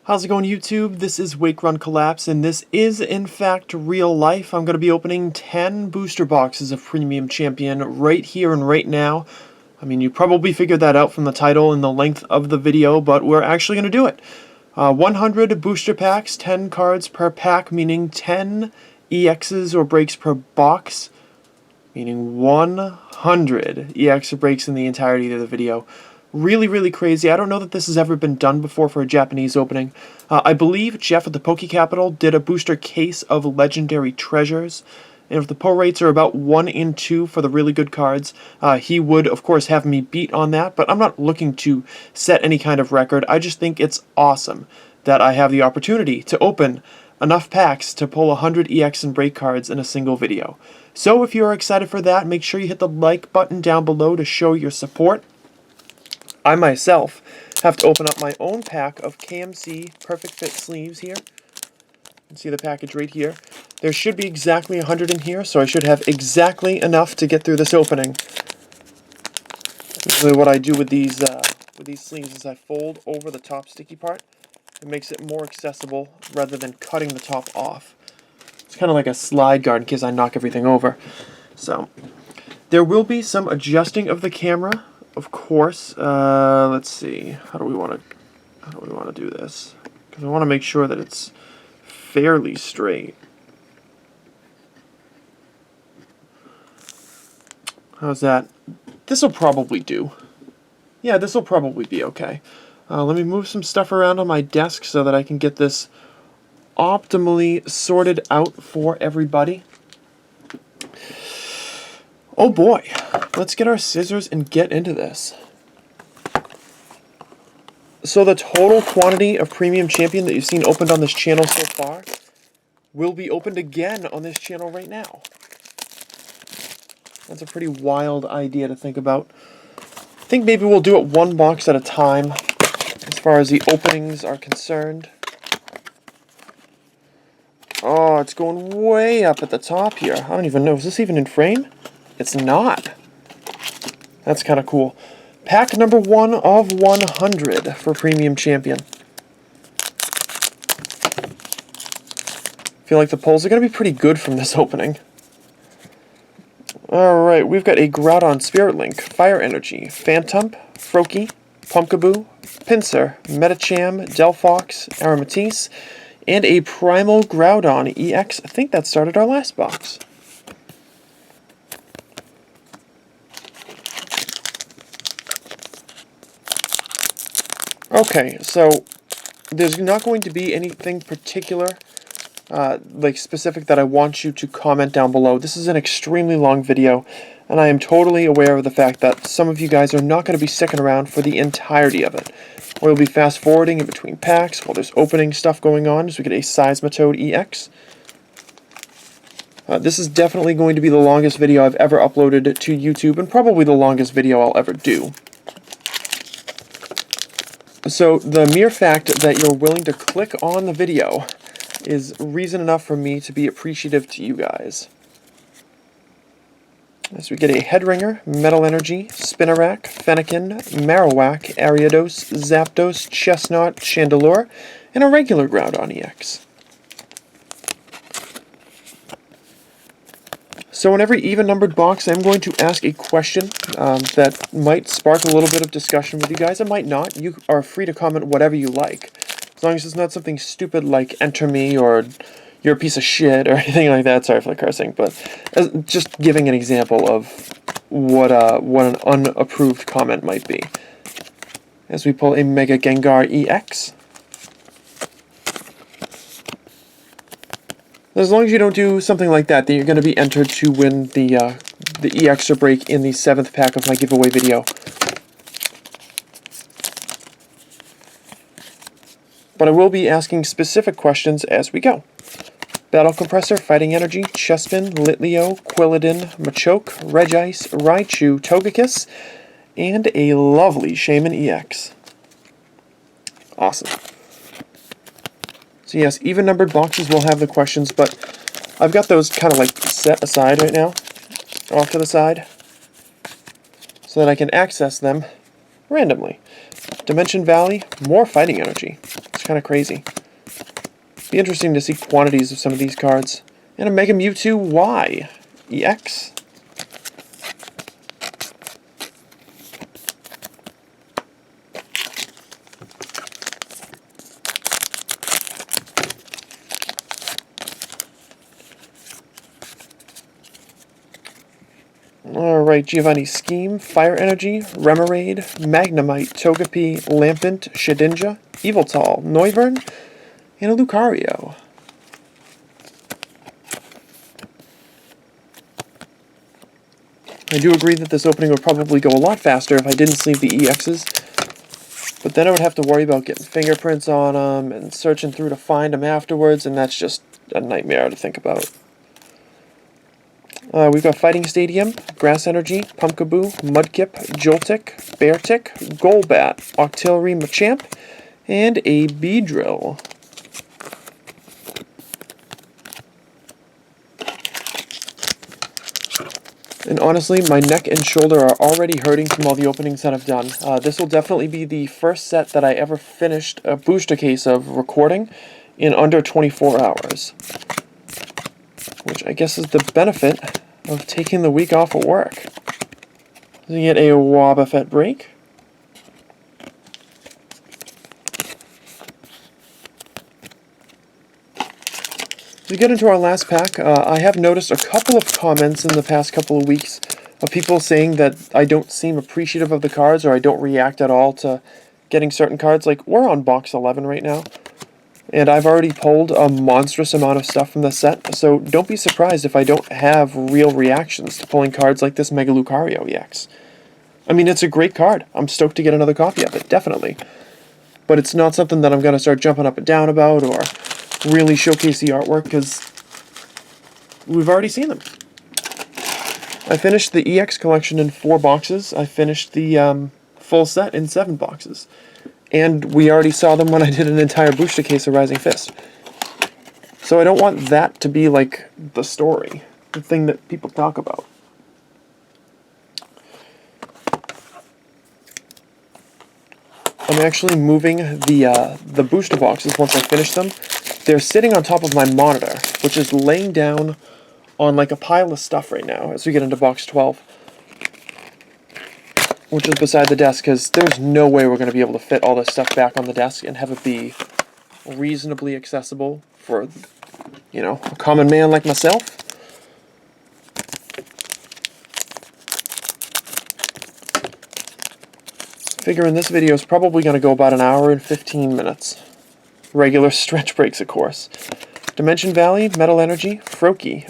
How's it going, YouTube? This is Wake Run Collapse, and this is, in fact, real life. I'm going to be opening 10 booster boxes of Premium Champion right here and right now. I mean, you probably figured that out from the title and the length of the video, but we're actually going to do it. 100 booster packs, 10 cards per pack, meaning 10 EXs or breaks per box, meaning 100 EX or breaks in the entirety of the video. Really, really crazy. I don't know that this has ever been done before for a Japanese opening. I believe Jeff at the Poke Capital did a booster case of Legendary Treasures. And if the pull rates are about 1 in 2 for the really good cards, he would, of course, have me beat on that. But I'm not looking to set any kind of record. I just think it's awesome that I have the opportunity to open enough packs to pull 100 EX and break cards in a single video. So if you are excited for that, make sure you hit the like button down below to show your support. I myself have to open up my own pack of KMC Perfect Fit sleeves here. You can see the package right here. There should be exactly 100 in here, so I should have exactly enough to get through this opening. Usually what I do with these sleeves is I fold over the top sticky part. It makes it more accessible rather than cutting the top off. It's kind of like a slide guard in case I knock everything over. So there will be some adjusting of the camera. Of course, let's see. How do we want to do this? Because I want to make sure that it's fairly straight. How's that? This will probably do. Yeah, this will probably be okay. Let me move some stuff around on my desk so that I can get this optimally sorted out for everybody. Oh boy, let's get our scissors and get into this. So the total quantity of Premium Champion that you've seen opened on this channel so far will be opened again on this channel right now. That's a pretty wild idea to think about. I think maybe we'll do it one box at a time as far as the openings are concerned. Oh, it's going way up at the top here. I don't even know. Is this even in frame? It's not. That's kind of cool. Pack number 1 of 100 for Premium Champion. Feel like the pulls are going to be pretty good from this opening. Alright, we've got a Groudon Spirit Link, Fire Energy, Phantump, Froakie, Pumpkaboo, Pinsir, Medicham, Delphox, Aromatisse, and a Primal Groudon EX. I think that started our last box. Okay, so there's not going to be anything particular, like specific, that I want you to comment down below. This is an extremely long video, and I am totally aware of the fact that some of you guys are not going to be sticking around for the entirety of it. We'll be fast forwarding in between packs while there's opening stuff going on as we get a Seismitoad EX. This is definitely going to be the longest video I've ever uploaded to YouTube, and probably the longest video I'll ever do. So the mere fact that you're willing to click on the video is reason enough for me to be appreciative to you guys. As we get a Headringer, Metal Energy, Spinarak, Fennekin, Marowak, Ariados, Zapdos, Chestnut, Chandelure, and a regular Groudon EX. So in every even-numbered box, I'm going to ask a question that might spark a little bit of discussion with you guys. It might not. You are free to comment whatever you like, as long as it's not something stupid like "enter me" or "you're a piece of shit" or anything like that. Sorry for the cursing, but just giving an example of what an unapproved comment might be. As we pull a Mega Gengar EX. As long as you don't do something like that, then you're going to be entered to win the EX or break in the 7th pack of my giveaway video. But I will be asking specific questions as we go. Battle Compressor, Fighting Energy, Chespin, Litleo, Quilladin, Machoke, Regice, Raichu, Togekiss, and a lovely Shaman EX. Awesome. So yes, even-numbered boxes will have the questions, but I've got those kind of like set aside right now, off to the side, so that I can access them randomly. Dimension Valley, more Fighting Energy. Let's kind of crazy. Be interesting to see quantities of some of these cards. And a Mega Mewtwo Y EX. Alright, Giovanni Scheme, Fire Energy, Remoraid, Magnemite, Togepi, Lampent, Shedinja, Yveltal, Noivern, and a Lucario. I do agree that this opening would probably go a lot faster if I didn't sleeve the EXs, but then I would have to worry about getting fingerprints on them and searching through to find them afterwards, and that's just a nightmare to think about. We've got Fighting Stadium, Grass Energy, Pumpkaboo, Mudkip, Joltik, Beartic, Golbat, Octillery Machamp, and a Beedrill. And honestly, my neck and shoulder are already hurting from all the openings that I've done. This will definitely be the first set that I ever finished a booster case of recording in under 24 hours. Which I guess is the benefit of taking the week off of work. You get a Wobbuffet break. As we get into our last pack, I have noticed a couple of comments in the past couple of weeks of people saying that I don't seem appreciative of the cards or I don't react at all to getting certain cards. Like, we're on box 11 right now, and I've already pulled a monstrous amount of stuff from the set, so don't be surprised if I don't have real reactions to pulling cards like this Mega Lucario EX. I mean, it's a great card. I'm stoked to get another copy of it, definitely. But it's not something that I'm going to start jumping up and down about or really showcase the artwork, because we've already seen them. I finished the EX collection in 4 boxes. I finished the full set in 7 boxes. And we already saw them when I did an entire booster case of Rising Fist. So I don't want that to be like the story, the thing that people talk about. I'm actually moving the booster boxes once I finish them. They're sitting on top of my monitor, which is laying down on like a pile of stuff right now as we get into box 12. Which is beside the desk, because there's no way we're going to be able to fit all this stuff back on the desk and have it be reasonably accessible for, you know, a common man like myself. Figuring this video is probably going to go about an hour and 15 minutes. Regular stretch breaks, of course. Dimension Valley, Metal Energy, Froakie,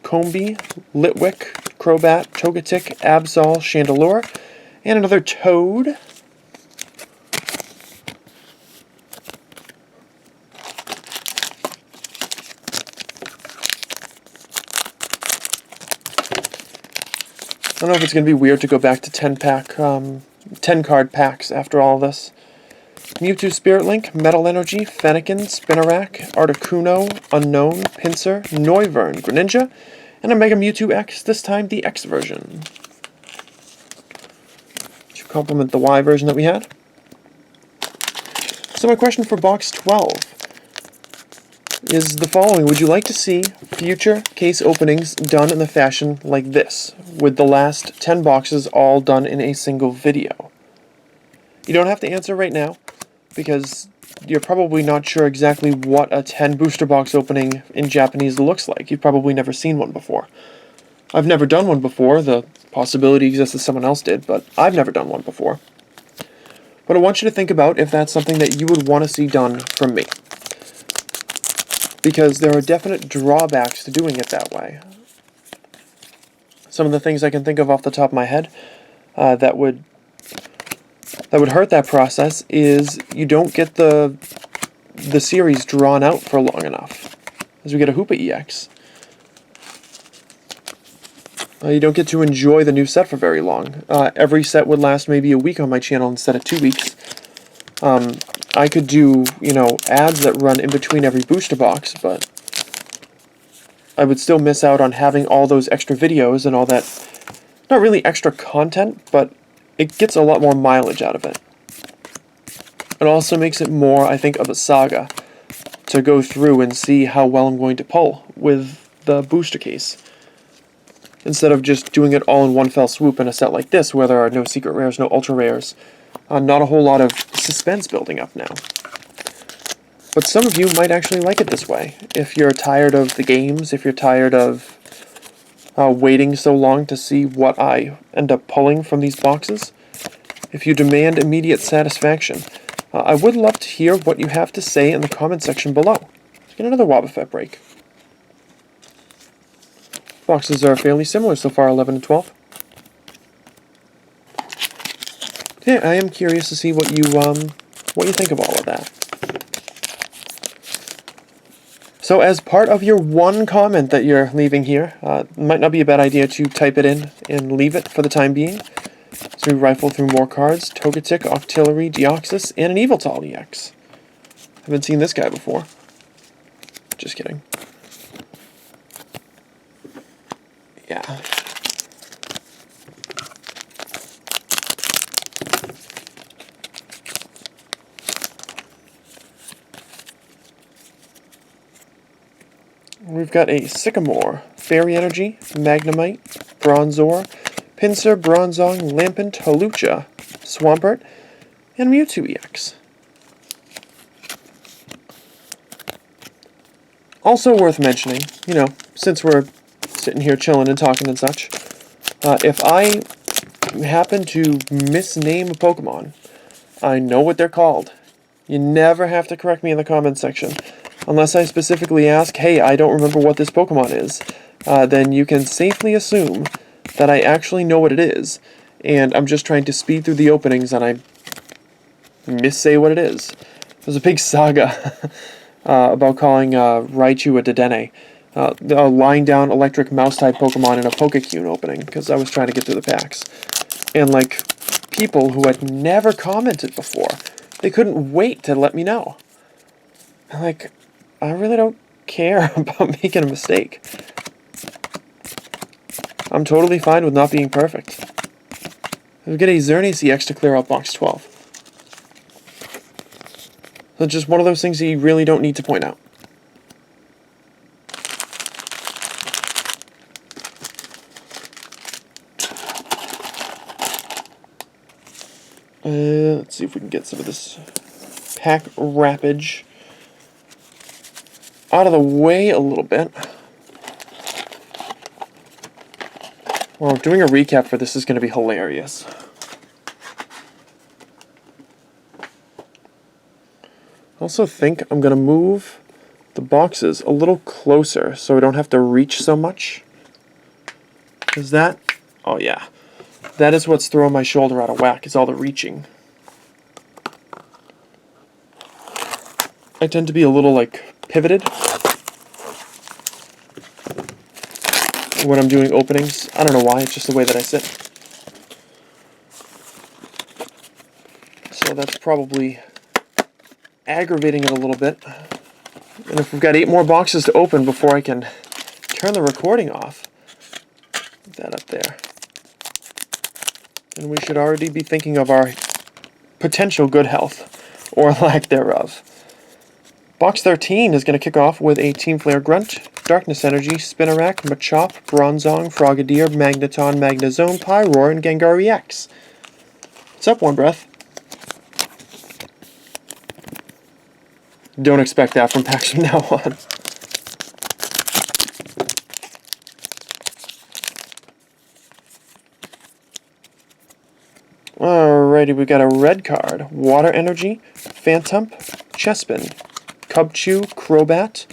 Combee, Litwick, Crobat, Togetic, Absol, Chandelure, and another Toad. I don't know if it's going to be weird to go back to 10 card packs after all this. Mewtwo Spirit Link, Metal Energy, Fennekin, Spinarak, Articuno, Unknown, Pinsir, Noivern, Greninja, and a Mega Mewtwo X, this time the X version. To complement the Y version that we had. So my question for box 12 is the following. Would you like to see future case openings done in the fashion like this, with the last 10 boxes all done in a single video? You don't have to answer right now, because you're probably not sure exactly what a 10 booster box opening in Japanese looks like. You've probably never seen one before. I've never done one before. The possibility exists that someone else did, but I've never done one before. But I want you to think about if that's something that you would want to see done from me. Because there are definite drawbacks to doing it that way. Some of the things I can think of off the top of my head that would hurt that process is you don't get the series drawn out for long enough. As we get a Hoopa EX. You don't get to enjoy the new set for very long. Every set would last maybe a week on my channel instead of 2 weeks. I could do, you know, ads that run in between every booster box, but I would still miss out on having all those extra videos and all that, not really extra content, but it gets a lot more mileage out of it. It also makes it more, I think, of a saga to go through and see how well I'm going to pull with the booster case, instead of just doing it all in one fell swoop in a set like this where there are no secret rares, no ultra rares. Not a whole lot of suspense building up now. But some of you might actually like it this way. If you're tired of the games, if you're tired of waiting so long to see what I end up pulling from these boxes, if you demand immediate satisfaction, I would love to hear what you have to say in the comment section below. Let's get another Wobbuffet break. Boxes are fairly similar so far, 11 and 12. Yeah, I am curious to see what you think of all of that. So as part of your one comment that you're leaving here, it might not be a bad idea to type it in and leave it for the time being. So we rifle through more cards: Togetic, Octillery, Deoxys, and an Yveltal EX. Haven't seen this guy before. Just kidding. Yeah. We've got a Sycamore, Fairy Energy, Magnemite, Bronzor, Pinsir, Bronzong, Lampent, Hawlucha, Swampert, and Mewtwo EX. Also worth mentioning, since we're sitting here chilling and talking and such, if I happen to misname a Pokemon, I know what they're called. You never have to correct me in the comments section. Unless I specifically ask, hey, I don't remember what this Pokemon is, then you can safely assume that I actually know what it is, and I'm just trying to speed through the openings and I missay what it is. There's a big saga about calling Raichu a Dedenne, a lying down electric mouse-type Pokemon in a Pokecune opening, because I was trying to get through the packs. And, people who had never commented before, they couldn't wait to let me know. I really don't care about making a mistake. I'm totally fine with not being perfect. We get a Xerneas EX to clear out box 12. So just one of those things that you really don't need to point out. Let's see if we can get some of this pack wrappage out of the way a little bit. Well, doing a recap for this is going to be hilarious. I also think I'm going to move the boxes a little closer so I don't have to reach so much. Is that? Oh yeah. That is what's throwing my shoulder out of whack, is all the reaching. I tend to be a little, pivoted when I'm doing openings. I don't know why, it's just the way that I sit. So that's probably aggravating it a little bit. And if we've got 8 more boxes to open before I can turn the recording off, put that up there. And we should already be thinking of our potential good health, or lack thereof. Box 13 is going to kick off with a Team Flare Grunt, Darkness Energy, Spinarak, Machop, Bronzong, Frogadier, Magneton, Magnezone, Pyroar, and Gengar EX. What's up, One Breath? Don't expect that from packs from now on. Alrighty, we got a red card. Water Energy, Phantump, Chespin, Cubchoo, Crobat,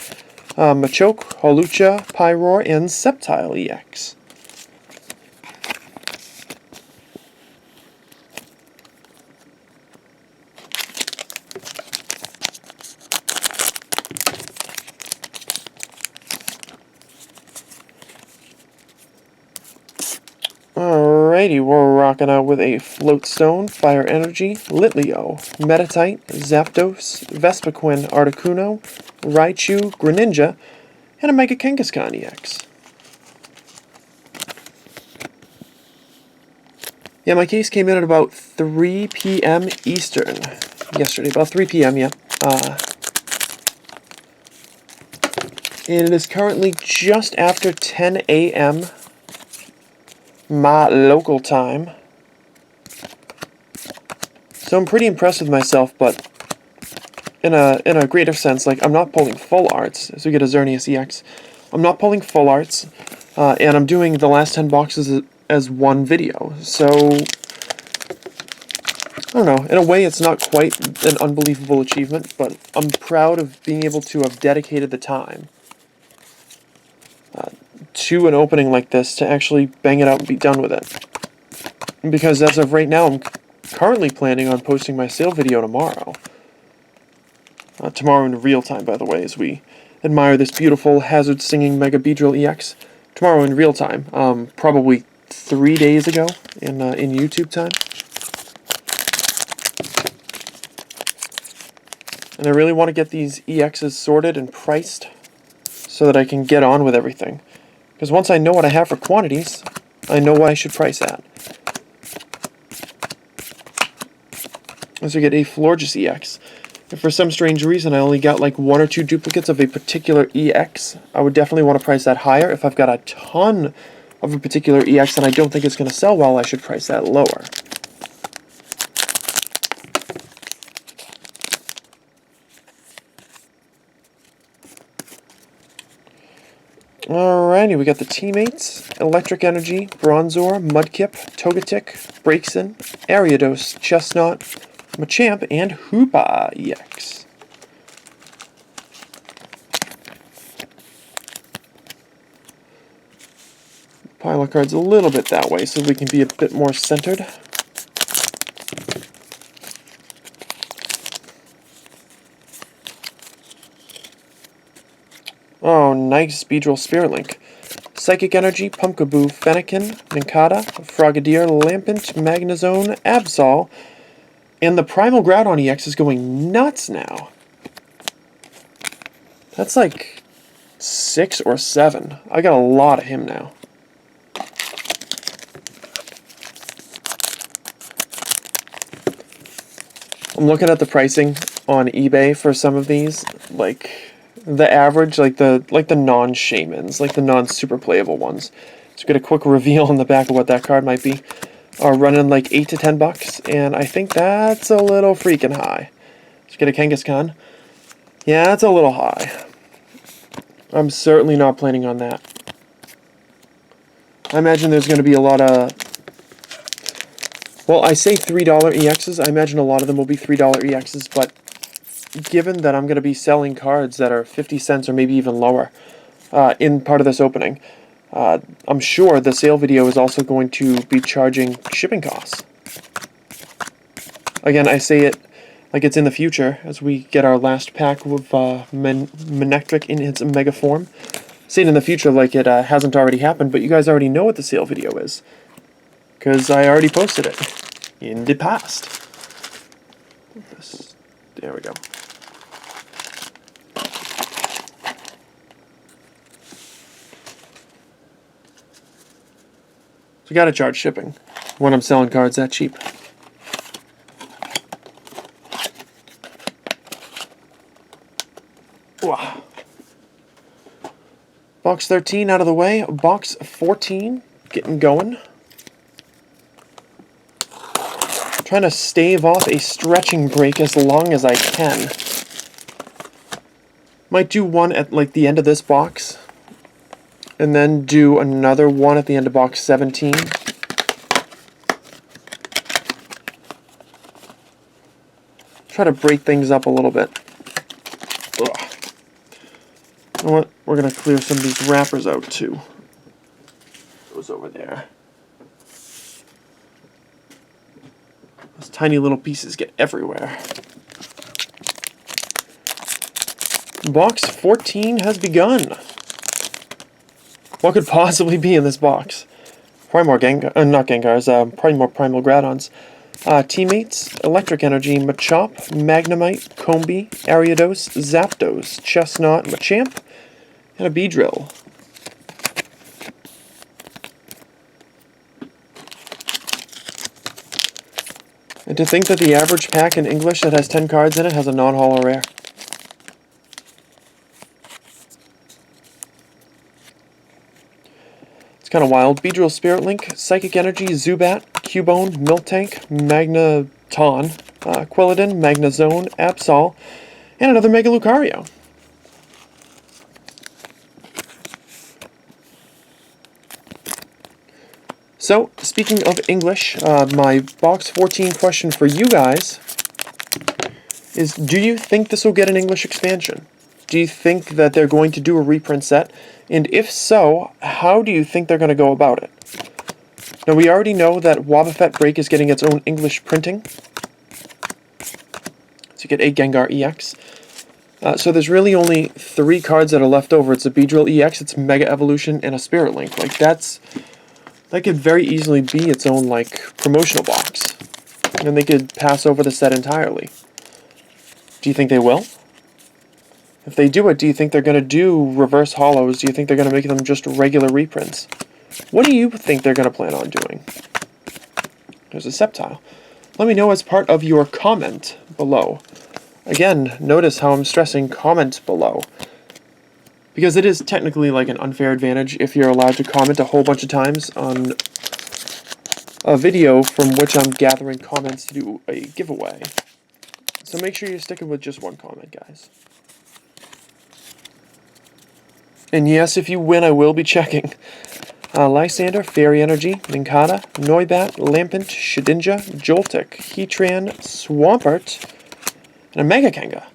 Machoke, Hawlucha, Pyroar, and Sceptile EX. Alrighty, we're rocking out with a Floatstone, Fire Energy, Litleo, Metatite, Zapdos, Vespiquen, Articuno, Raichu, Greninja, and a Mega Kangaskhan EX. Yeah, my case came in at about 3 p.m. Eastern. yesterday, about 3 p.m., yeah. And it is currently just after 10 a.m. my local time. So I'm pretty impressed with myself, but in a greater sense, like, I'm not pulling full arts, as we get a Xerneas EX. I'm not pulling full arts, and I'm doing the last 10 boxes as one video. So, I don't know, in a way it's not quite an unbelievable achievement, but I'm proud of being able to have dedicated the time to an opening like this to actually bang it out and be done with it. Because as of right now, I'm currently planning on posting my sale video tomorrow. Tomorrow in real time, by the way, as we admire this beautiful Hazard Singing Mega Beedrill EX. Tomorrow in real time, probably 3 days ago in YouTube time. And I really want to get these EXs sorted and priced so that I can get on with everything. Because once I know what I have for quantities, I know what I should price at. As we get a Florges EX. If for some strange reason I only got like 1 or 2 duplicates of a particular EX, I would definitely want to price that higher. If I've got a ton of a particular EX and I don't think it's going to sell well, I should price that lower. Alrighty, we got the Teammates, Electric Energy, Bronzor, Mudkip, Togetic, Braixen, Ariados, Chestnut, Machamp, and Hoopa EX. Pile of cards a little bit that way so we can be a bit more centered. Oh, nice Beedrill Spirit Link. Psychic Energy, Pumpkaboo, Fennekin, Nincada, Frogadier, Lampent, Magnezone, Absol, and the Primal Groudon EX is going nuts now. That's like 6 or 7. I got a lot of him now. I'm looking at the pricing on eBay for some of these, like the average, like the non-shamans, like the non-super playable ones. Let's get a quick reveal on the back of what that card might be. Are running like 8 to 10 bucks, and I think that's a little freaking high. Let's get a Kangaskhan. Yeah, that's a little high. I'm certainly not planning on that. I imagine there's going to be a lot of... Well, I say $3 EXs. I imagine a lot of them will be $3 EXs, but given that I'm going to be selling cards that are 50 cents or maybe even lower in part of this opening, I'm sure the sale video is also going to be charging shipping costs. Again, I say it like it's in the future as we get our last pack with Manectric in its mega form. Say it in the future like it hasn't already happened, but you guys already know what the sale video is. Because I already posted it in the past. There we go. So you gotta charge shipping when I'm selling cards that cheap. Wow. Box 13 out of the way. Box 14 getting going. Trying to stave off a stretching break as long as I can. Might do one at like the end of this box, and then do another one at the end of box 17. Try to break things up a little bit. Ugh. You know what? We're gonna clear some of these wrappers out too. Those over there. Those tiny little pieces get everywhere. Box 14 has begun. What could possibly be in this box? Probably more not Gengars, probably more Primal Groudons. Teammates, Electric Energy, Machop, Magnemite, Combee, Ariados, Zapdos, Chestnut, Machamp, and a Beedrill. to think that the average pack in English that has 10 cards in it has a non-holo rare. It's kind of wild. Beedrill Spirit Link, Psychic Energy, Zubat, Cubone, Miltank, Magneton, Quilladin, Magnezone, Absol, and another Mega Lucario. So, speaking of English, my box 14 question for you guys is, do you think this will get an English expansion? Do you think that they're going to do a reprint set? And if so, how do you think they're going to go about it? Now, we already know that Wobbuffet Break is getting its own English printing. So you get a Gengar EX. So there's really only 3 cards that are left over. It's a Beedrill EX, it's Mega Evolution, and a Spirit Link. Like, that could very easily be its own, like, promotional box. And they could pass over the set entirely. Do you think they will? If they do it, do you think they're going to do reverse holos? Do you think they're going to make them just regular reprints? What do you think they're going to plan on doing? There's a Sceptile. Let me know as part of your comment below. Again, notice how I'm stressing comment below. Because it is technically like an unfair advantage if you're allowed to comment a whole bunch of times on a video from which I'm gathering comments to do a giveaway. So make sure you're sticking with just one comment, guys. And yes, if you win, I will be checking. Lysander, Fairy Energy, Nincada, Noibat, Lampent, Shedinja, Joltik, Heatran, Swampert, and a Mega Kenga.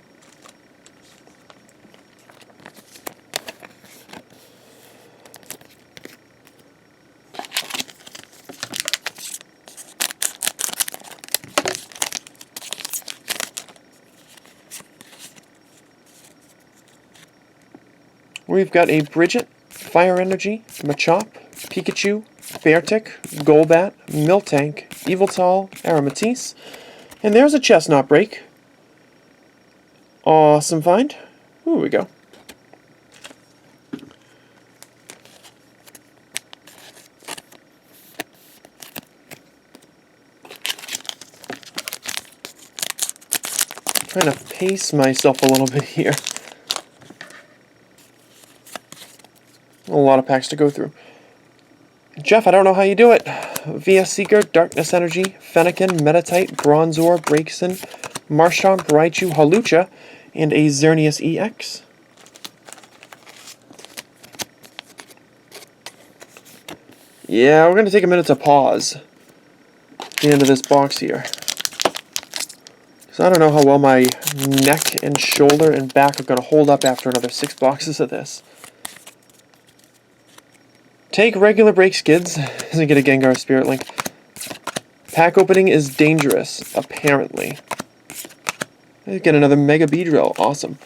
We've got a Bridget, Fire Energy, Machop, Pikachu, Beartic, Golbat, Miltank, Yveltal, Aromatisse, and there's a Chestnut break. Awesome find. Ooh, we go. Trying to pace myself a little bit here. A lot of packs to go through. Jeff, I don't know how you do it. VS Seeker, Darkness Energy, Fennekin, Metatite, Bronzor, Braixen, Marshtomp, Raichu, Hawlucha, and a Xerneas EX. Yeah, we're going to take a minute to pause at the end of this box here. Because I don't know how well my neck and shoulder and back are going to hold up after another 6 boxes of this. Take regular breaks, kids. Doesn't get a Gengar Spirit Link. Pack opening is dangerous, apparently. Get another Mega Beedrill. Awesome.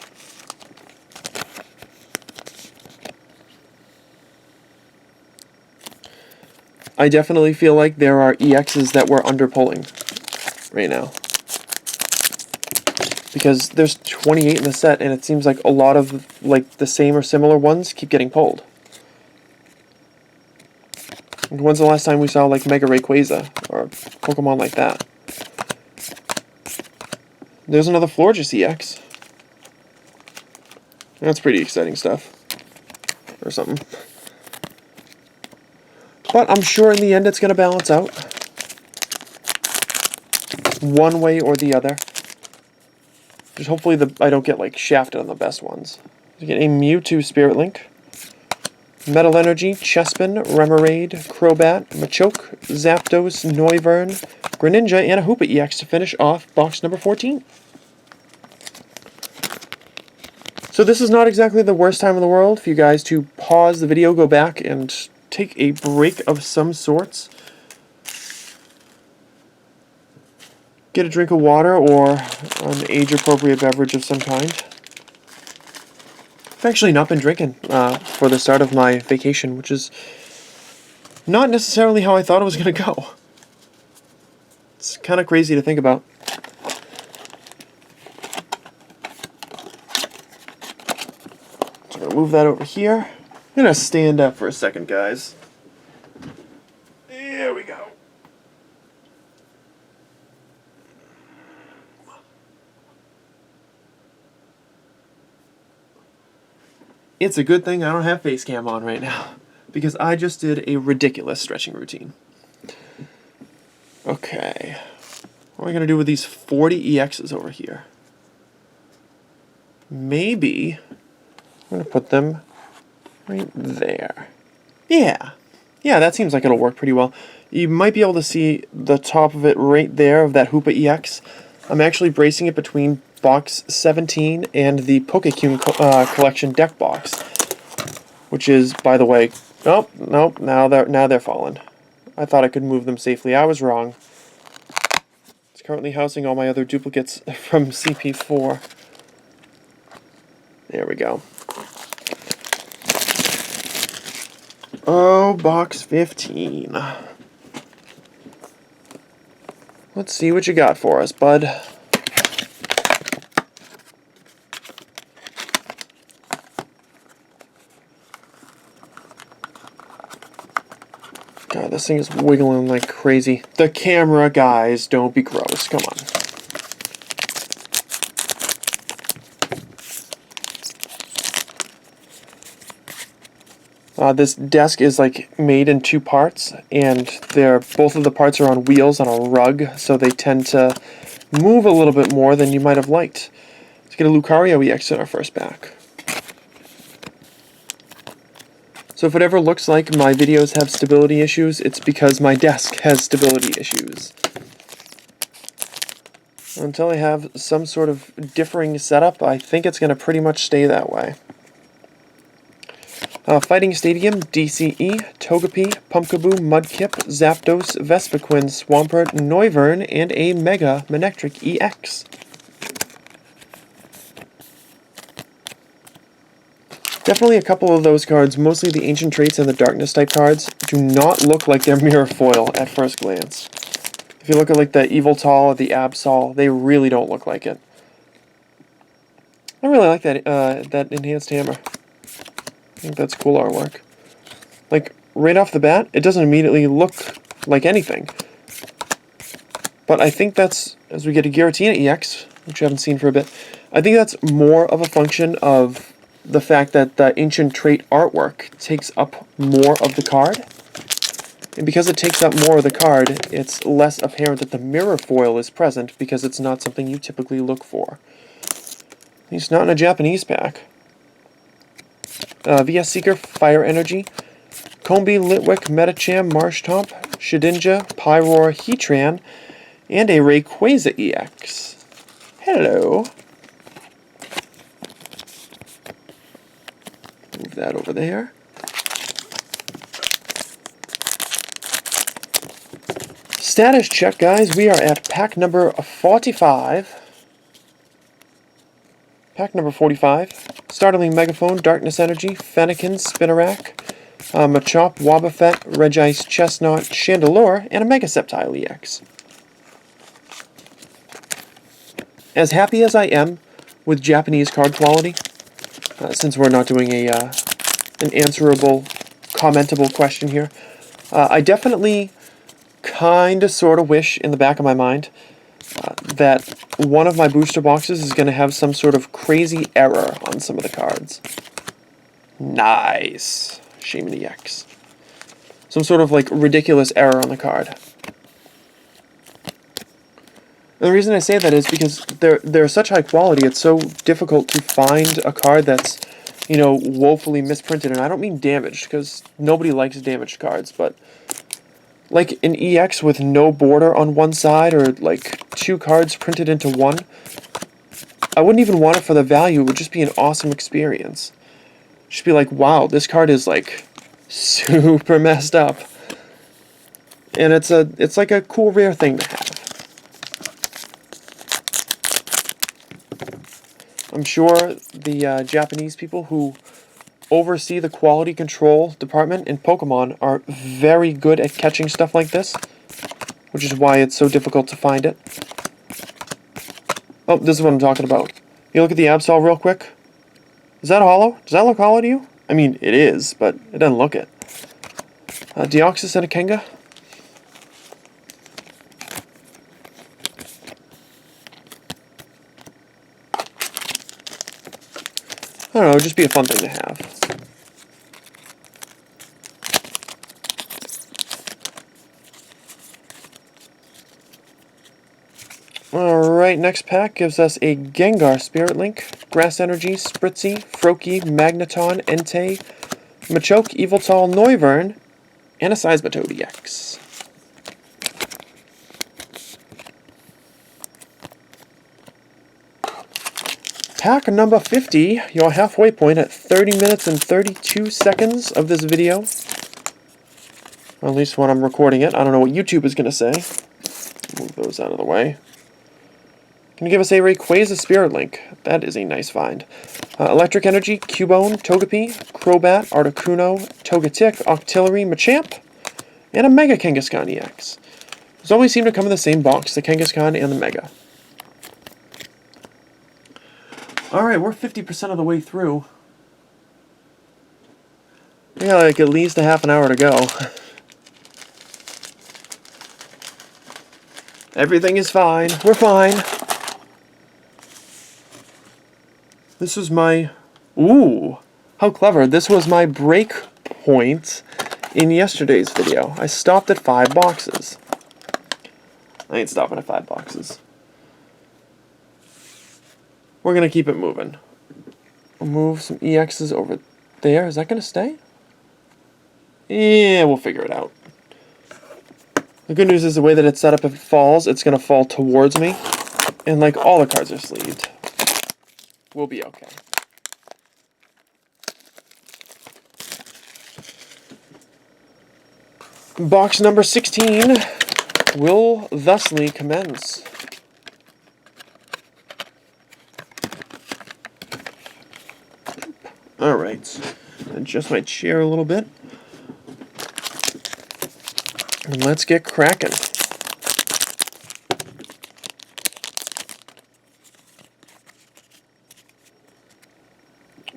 I definitely feel like there are EXs that we're under-pulling right now. Because there's 28 in the set, and it seems like a lot of like the same or similar ones keep getting pulled. When's the last time we saw like Mega Rayquaza or Pokemon like that? There's another Florges EX. That's pretty exciting stuff. Or something. But I'm sure in the end it's going to balance out. One way or the other. Just hopefully I don't get like shafted on the best ones. You get a Mewtwo Spirit Link. Metal Energy, Chespin, Remoraid, Crobat, Machoke, Zapdos, Noivern, Greninja, and a Hoopa EX to finish off box number 14. So this is not exactly the worst time in the world for you guys to pause the video, go back, and take a break of some sorts. Get a drink of water or an age-appropriate beverage of some kind. I've actually not been drinking for the start of my vacation, which is not necessarily how I thought it was going to go. It's kind of crazy to think about. So I'm going to move that over here. I'm going to stand up for a second, guys. There we go. It's a good thing I don't have face cam on right now, because I just did a ridiculous stretching routine. Okay, what am I going to do with these 40 EXs over here? Maybe I'm going to put them right there. Yeah, that seems like it'll work pretty well. You might be able to see the top of it right there of that Hoopa EX. I'm actually bracing it between box 17 and the Pokecune collection deck box, which is, by the way, oh, nope, now they're falling. I thought I could move them safely. I was wrong. It's currently housing all my other duplicates from CP4. There we go. Oh, box 15. Let's see what you got for us, bud. God, this thing is wiggling like crazy. The camera, guys, don't be gross. Come on. This desk is like made in two parts, and both of the parts are on wheels on a rug, so they tend to move a little bit more than you might have liked. Let's get a Lucario EX in our first pack. So if it ever looks like my videos have stability issues, it's because my desk has stability issues. Until I have some sort of differing setup, I think it's going to pretty much stay that way. Fighting Stadium, DCE, Togepi, Pumpkaboo, Mudkip, Zapdos, Vespiquen, Swampert, Noivern, and a Mega Manectric EX. Definitely a couple of those cards, mostly the Ancient Traits and the Darkness type cards, do not look like they're mirror foil at first glance. If you look at like the Eviltal or the Absol, they really don't look like it. I really like that that enhanced hammer. I think that's cool artwork. Like, right off the bat, it doesn't immediately look like anything. But I think that's, as we get a Giratina EX, which I haven't seen for a bit, I think that's more of a function of the fact that the Ancient Trait artwork takes up more of the card. And because it takes up more of the card, it's less apparent that the mirror foil is present because it's not something you typically look for. At least not in a Japanese pack. VS Seeker, Fire Energy, Combee, Litwick, Metacham, Marshtomp, Shedinja, Pyroar, Heatran, and a Rayquaza EX. Hello. Move that over there. Status check, guys. We are at pack number 45. Pack number 45. Startling Megaphone, Darkness Energy, Fennekin, Spinarak, Machop, Wobbuffet, Regice, Chestnut, Chandelure, and a Mega Sceptile EX. As happy as I am with Japanese card quality, since we're not doing an answerable, commentable question here, I definitely kind of sort of wish in the back of my mind that one of my booster boxes is going to have some sort of crazy error on some of the cards. Nice. Shaman EX. Some sort of like ridiculous error on the card. And the reason I say that is because they're such high quality, it's so difficult to find a card that's, you know, woefully misprinted. And I don't mean damaged, because nobody likes damaged cards, but like an EX with no border on one side, or like two cards printed into one, I wouldn't even want it for the value. It would just be an awesome experience. Just be like, wow, this card is like super messed up. And it's like a cool rare thing to have. I'm sure the Japanese people who oversee the quality control department in Pokemon are very good at catching stuff like this, which is why it's so difficult to find it. Oh, this is what I'm talking about. You look at the Absol real quick. Is that hollow? Does that look hollow to you? I mean, it is, but it doesn't look it. Deoxys and a Kenga. I don't know, it'd just be a fun thing to have. Alright, next pack gives us a Gengar Spirit Link, Grass Energy, Spritzy, Froakie, Magneton, Entei, Machoke, Yveltal, Noivern, and a Seismitoad EX. Pack number 50, your halfway point at 30 minutes and 32 seconds of this video. Or at least when I'm recording it. I don't know what YouTube is going to say. Move those out of the way. Can you give us a Rayquaza Spirit Link? That is a nice find. Electric Energy, Cubone, Togepi, Crobat, Articuno, Togetic, Octillery, Machamp, and a Mega Kangaskhan EX. Those always seem to come in the same box, the Kangaskhan and the Mega. Alright, we're 50% of the way through. We got like at least a half an hour to go. Everything is fine. We're fine. This was my... Ooh! How clever. This was my break point in yesterday's video. I stopped at 5 boxes. I ain't stopping at 5 boxes. We're going to keep it moving. We'll move some EXs over there. Is that going to stay? Yeah, we'll figure it out. The good news is the way that it's set up, if it falls, it's going to fall towards me. And like all the cards are sleeved. We'll be okay. Box number 16 will thusly commence. Alright, adjust my chair a little bit. And let's get cracking.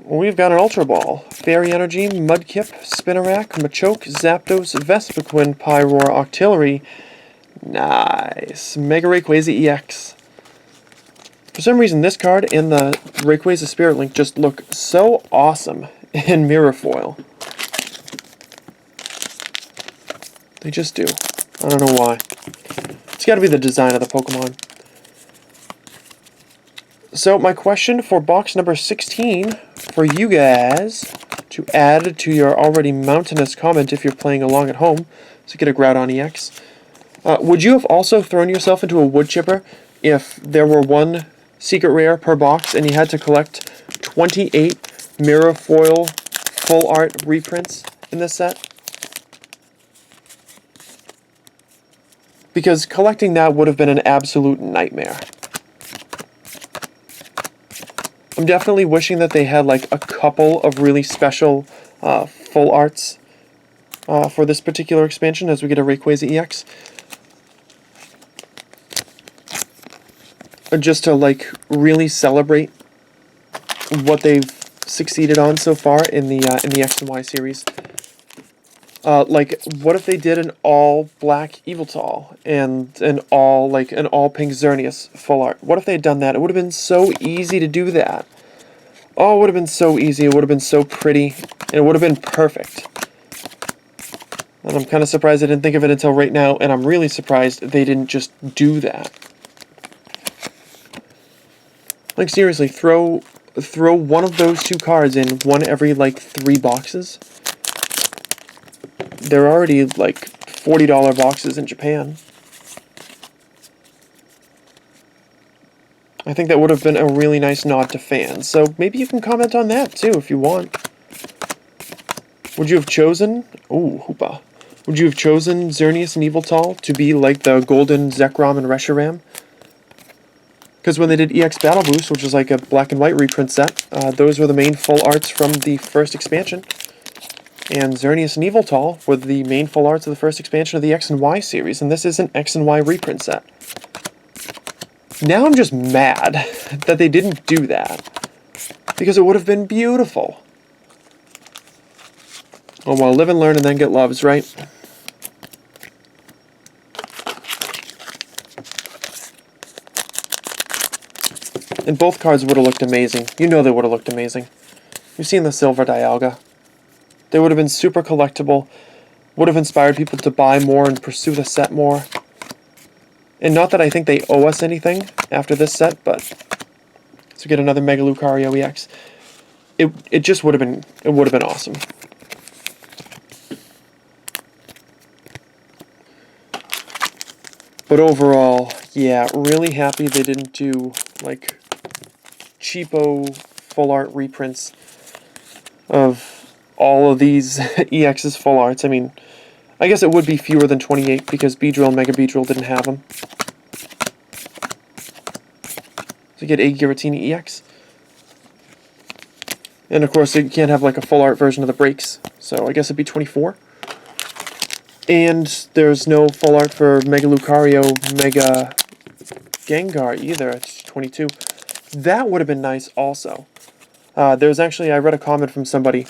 We've got an Ultra Ball, Fairy Energy, Mudkip, Spinarak, Machoke, Zapdos, Vespiquen, Pyroar, Octillery. Nice. Mega Rayquaza EX. For some reason, this card and the Rayquaza Spirit Link just look so awesome in mirror foil. They just do. I don't know why. It's got to be the design of the Pokemon. So my question for box number 16 for you guys to add to your already mountainous comment if you're playing along at home, so get a Groudon EX. Would you have also thrown yourself into a wood chipper if there were one secret rare per box and you had to collect 28 mirror foil full art reprints in this set? Because collecting that would have been an absolute nightmare. I'm definitely wishing that they had like a couple of really special full arts for this particular expansion as we get a Rayquaza EX. Just to like really celebrate what they've succeeded on so far in the X and Y series. Like, what if they did an all black Yveltal and an all pink Xerneas full art? What if they had done that? It would have been so easy to do that. Oh, it would have been so easy. It would have been so pretty. And it would have been perfect. And I'm kind of surprised I didn't think of it until right now, and I'm really surprised they didn't just do that. Like, seriously, throw one of those two cards in one every, like, 3 boxes. They're already, like, $40 boxes in Japan. I think that would have been a really nice nod to fans. So maybe you can comment on that, too, if you want. Would you have chosen... Ooh, Hoopa. Would you have chosen Xerneas and Yveltal to be like the golden Zekrom and Reshiram? Because when they did EX Battle Boost, which was like a black and white reprint set, those were the main full arts from the first expansion. And Xerneas and Yveltal were the main full arts of the first expansion of the X and Y series, and this is an X and Y reprint set. Now I'm just mad that they didn't do that, because it would have been beautiful. Oh well, live and learn and then get loves, right? And both cards would have looked amazing. You know they would have looked amazing. You've seen the silver Dialga. They would have been super collectible, would have inspired people to buy more and pursue the set more. And not that I think they owe us anything after this set, but to get another Mega Lucario EX, it just would have been awesome. But overall, yeah, really happy they didn't do like cheapo full art reprints of all of these EX's full arts. I mean, I guess it would be fewer than 28 because Beedrill and Mega Beedrill didn't have them. So you get a Giratina EX. And of course, you can't have like a full art version of the breaks, so I guess it'd be 24. And there's no full art for Mega Lucario, Mega Gengar either. It's 22. That would have been nice also. There's actually, I read a comment from somebody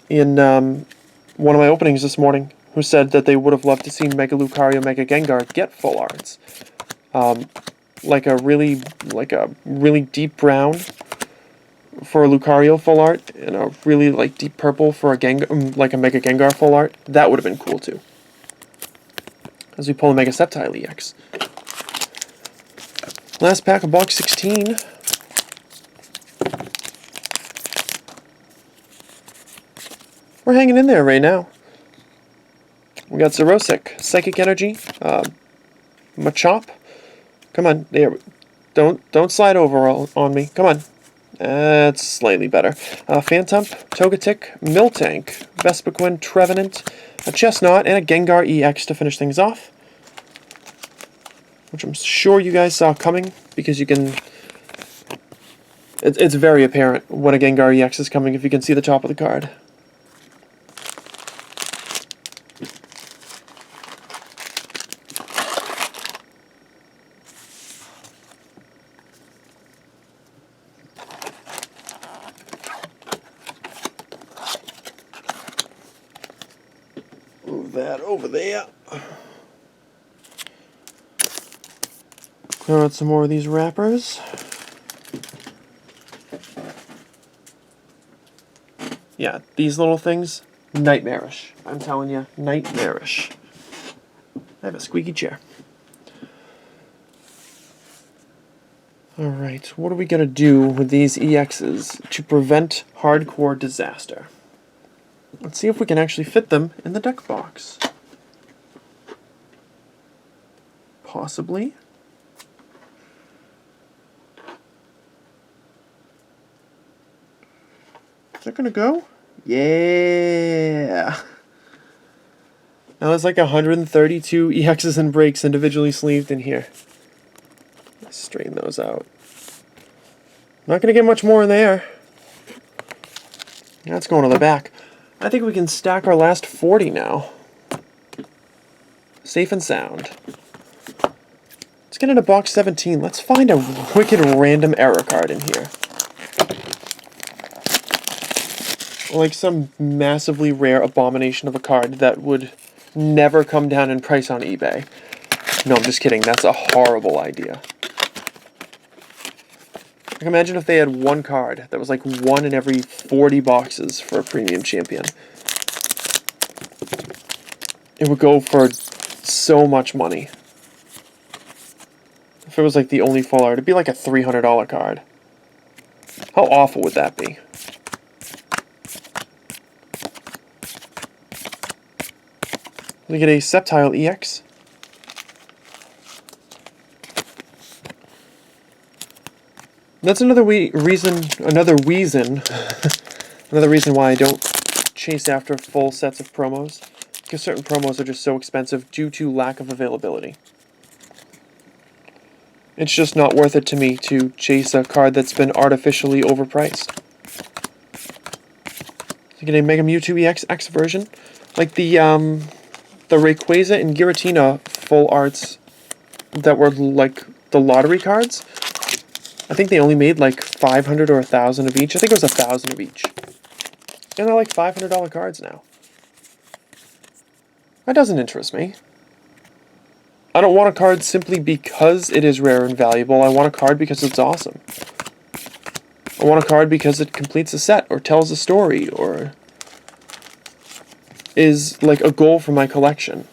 in one of my openings this morning who said that they would have loved to see Mega Lucario, Mega Gengar get full arts. Like a really deep brown for a Lucario full art, and a really like deep purple for a like a Mega Gengar full art. That would have been cool too. As we pull a Mega Sceptile EX. Last pack of box 16. We're hanging in there right now. We got Xerosic, Psychic Energy, Machop. Come on, there. Don't slide over on me. Come on. That's slightly better. Phantump, Togetic, Miltank, Vespiquen, Trevenant, a Chestnut, and a Gengar EX to finish things off. Which I'm sure you guys saw coming, because you can... It's very apparent when a Gengar EX is coming if you can see the top of the card. Move that over there. Clear out some more of these wrappers. Yeah, these little things, nightmarish. I'm telling you, nightmarish. I have a squeaky chair. Alright, what are we going to do with these EXs to prevent hardcore disaster? Let's see if we can actually fit them in the deck box. Possibly. Is that going to go? Yeah! Now there's like 132 EXs and breaks individually sleeved in here. Let's straighten those out. Not going to get much more in there. That's going to the back. I think we can stack our last 40 now. Safe and sound. Let's get into box 17. Let's find a wicked random error card in here. Like some massively rare abomination of a card that would never come down in price on eBay. No, I'm just kidding. That's a horrible idea. Like, imagine if they had one card that was like one in every 40 boxes for a premium champion. It would go for so much money. If it was like the only full art, it'd be like a $300 card. How awful would that be? We get a Sceptile EX. That's another reason why I don't chase after full sets of promos, because certain promos are just so expensive due to lack of availability. It's just not worth it to me to chase a card that's been artificially overpriced. You get a Mega Mewtwo EX version, like the Rayquaza and Giratina full arts that were like the lottery cards. I think they only made like 500 or 1,000 of each. I think it was 1,000 of each. And they're like $500 cards now. That doesn't interest me. I don't want a card simply because it is rare and valuable. I want a card because it's awesome. I want a card because it completes a set, or tells a story, or is like a goal for my collection.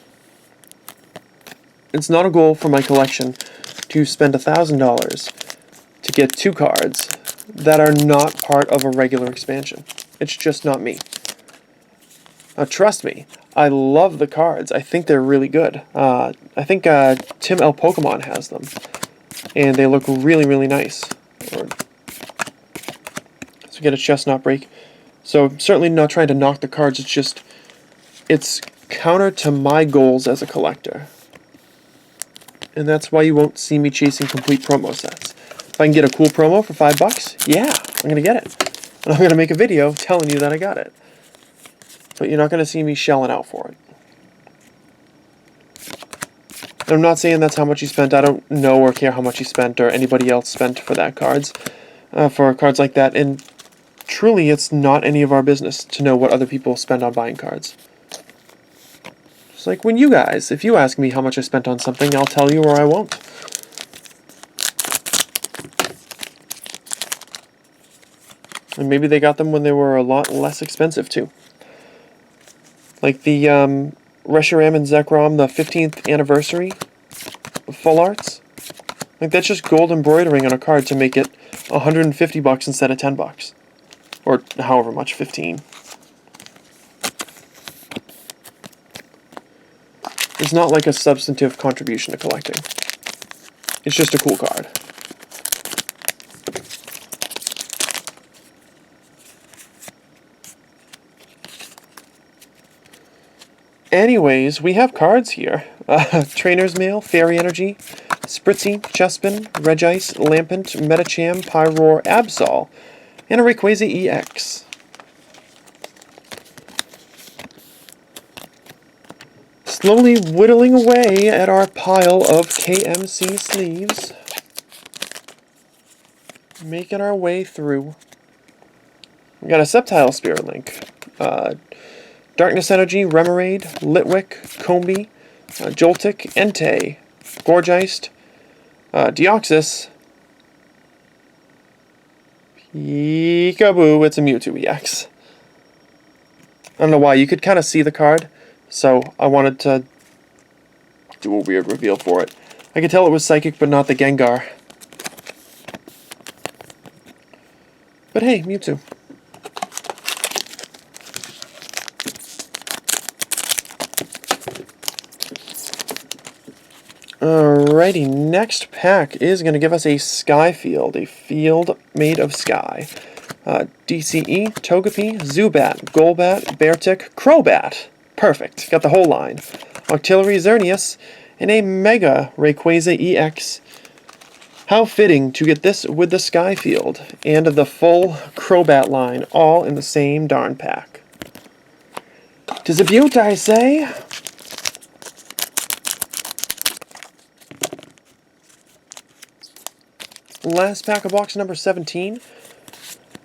It's not a goal for my collection to spend $1,000 to get 2 cards that are not part of a regular expansion. It's just not me. Now, trust me, I love the cards. I think they're really good. I think Tim L. Pokemon has them, and they look really, really nice. So get a chestnut break. So certainly not trying to knock the cards. It's just, it's counter to my goals as a collector. And that's why you won't see me chasing complete promo sets. If I can get a cool promo for $5, yeah, I'm going to get it. And I'm going to make a video telling you that I got it. But you're not going to see me shelling out for it. And I'm not saying that's how much you spent. I don't know or care how much you spent or anybody else spent for that cards, for cards like that. And truly, it's not any of our business to know what other people spend on buying cards. It's like when you guys, if you ask me how much I spent on something, I'll tell you or I won't. And maybe they got them when they were a lot less expensive too. Like the Reshiram and Zekrom, the 15th anniversary full arts. Like that's just gold embroidering on a card to make it $150 instead of $10. Or however much, 15. It's not like a substantive contribution to collecting. It's just a cool card. Anyways, we have cards here. Trainer's Mail, Fairy Energy, Spritzy, Chespin, Regice, Lampent, Metacham, Pyroar, Absol, and a Rayquaza EX. Slowly whittling away at our pile of KMC sleeves. Making our way through. We got a Sceptile Spirit Link. Darkness Energy, Remoraid, Litwick, Combi, Joltik, Entei, Gorgeist, Deoxys, Peekaboo, it's a Mewtwo EX. I don't know why, you could kind of see the card, so I wanted to do a weird reveal for it. I could tell it was Psychic, but not the Gengar. But hey, Mewtwo. Alrighty, next pack is going to give us a Sky Field, a field made of sky. DCE, Togepi, Zubat, Golbat, Beartic, Crobat. Perfect, got the whole line. Octillery, Xerneas, and a Mega Rayquaza EX. How fitting to get this with the Sky Field and the full Crobat line all in the same darn pack. 'Tis a beaut, I say. Last pack of box number 17.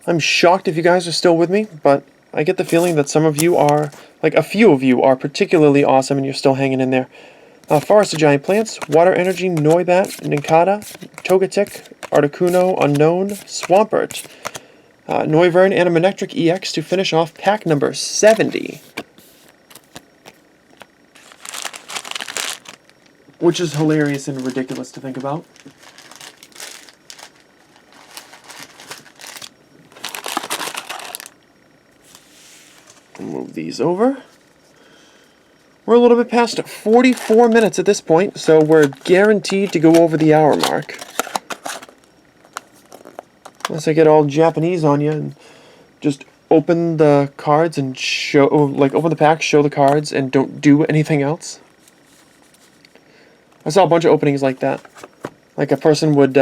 I'm shocked if you guys are still with me, but I get the feeling that some of you are, like a few of you are particularly awesome and you're still hanging in there. Forest of Giant Plants, Water Energy, Noibat, Nincada, Togetic, Articuno, Unknown, Swampert, Noivern, and a Manectric EX to finish off pack number 70. Which is hilarious and ridiculous to think about. Move these over. We're a little bit past 44 minutes at this point, so we're guaranteed to go over the hour mark. Unless I get all Japanese on you and just open the cards and show, like open the pack, show the cards, and don't do anything else. I saw a bunch of openings like that. Like a person would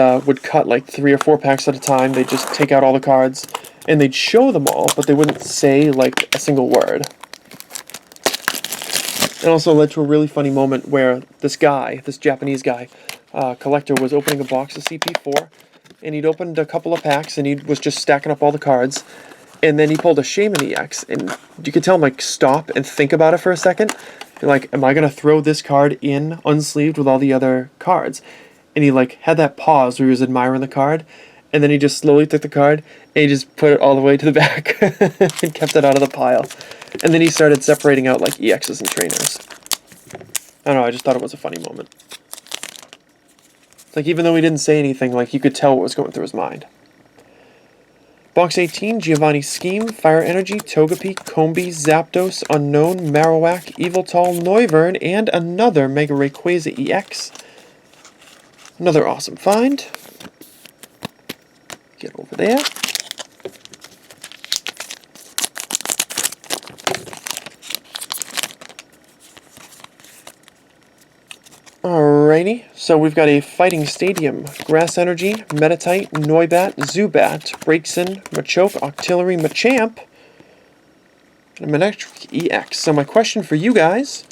cut like 3 or 4 packs at a time. They'd just take out all the cards and they'd show them all, but they wouldn't say like a single word. It also led to a really funny moment where this guy, this Japanese guy, collector, was opening a box of CP4, and he'd opened a couple of packs, and he was just stacking up all the cards, and then he pulled a Shaman EX, and you could tell him like stop and think about it for a second. You're like, am I gonna throw this card in unsleeved with all the other cards? And he like had that pause where he was admiring the card, And then he just slowly took the card and he just put it all the way to the back and kept it out of the pile. And then he started separating out like EXs and trainers. I don't know, I just thought it was a funny moment. Like, even though he didn't say anything, like, you could tell what was going through his mind. Box 18, Giovanni Scheme, Fire Energy, Togepi, Combi, Zapdos, Unknown, Marowak, Yveltal, Noivern, and another Mega Rayquaza EX. Another awesome find. Get over there. Alrighty, so we've got a Fighting Stadium, Grass Energy, Meditite, Noibat, Zubat, Braixen, Machoke, Octillery, Machamp, and a Manectric EX. So my question for you guys,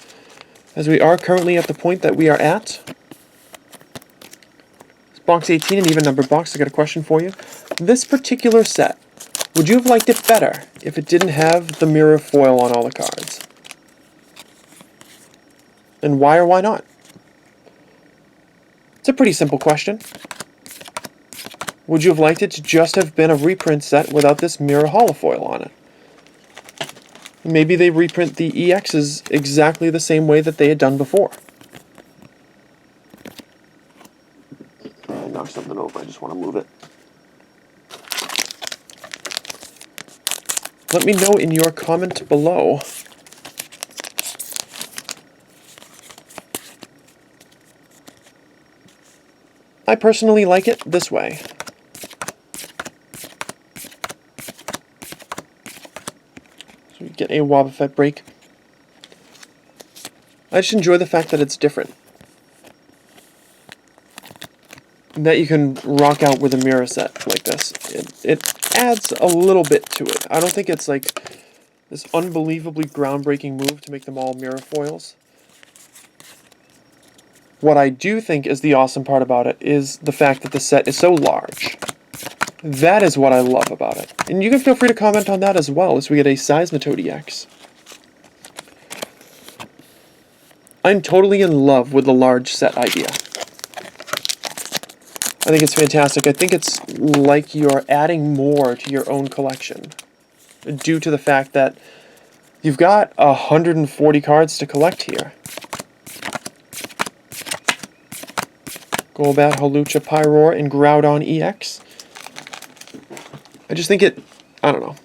as we are currently at the point that we are at, Box 18, an even numbered box, I got a question for you. This particular set, would you have liked it better if it didn't have the mirror foil on all the cards? And why or why not? It's a pretty simple question. Would you have liked it to just have been a reprint set without this mirror holofoil on it? Maybe they reprint the EXs exactly the same way that they had done before. I knocked something over, I just want to move it. Let me know in your comment below. I personally like it this way. So we get a Wobbuffet break. I just enjoy the fact that it's different. And that you can rock out with a mirror set like this. It adds a little bit to it. I don't think it's like this unbelievably groundbreaking move to make them all mirror foils. What I do think is the awesome part about it is the fact that the set is so large. That is what I love about it. And you can feel free to comment on that as well as we get a Seismitoad EX. I'm totally in love with the large set idea. I think it's fantastic. I think it's like you're adding more to your own collection due to the fact that you've got 140 cards to collect here. Golbat, Hawlucha, Pyroar, and Groudon EX. I just think I don't know.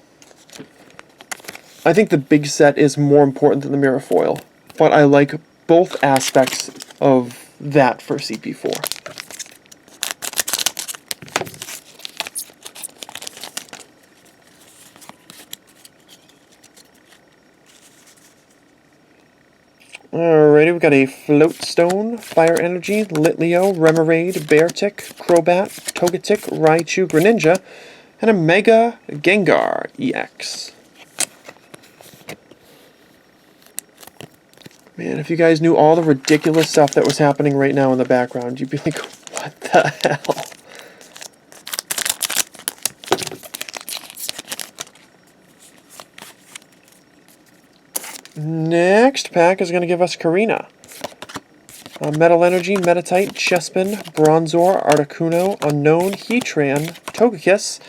I think the big set is more important than the mirror foil, but I like both aspects of that for CP4. Alrighty, we've got a Floatstone, Fire Energy, Litleo, Remoraid, Beartic, Crobat, Togetic, Raichu, Greninja, and a Mega Gengar EX. Man, if you guys knew all the ridiculous stuff that was happening right now in the background, you'd be like, what the hell? Next pack is going to give us Karina. Metal Energy, Meditite, Chespin, Bronzor, Articuno, Unknown, Heatran, Togekiss.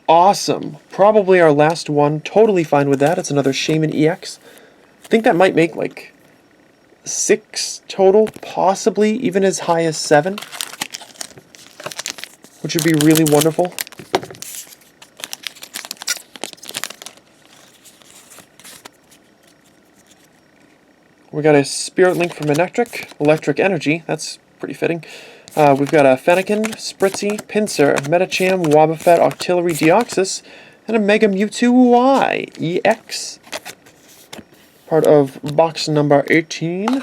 Awesome. Probably our last one. Totally fine with that. It's another Shaman EX. I think that might make like 6 total, possibly even as high as 7. Which would be really wonderful. We got a Spirit Link from Manectric, Electric Energy, that's pretty fitting. We've got a Fennekin, Spritzy, Pinsir, Medicham, Wobbuffet, Octillery, Deoxys, and a Mega Mewtwo Y EX. Part of box number 18.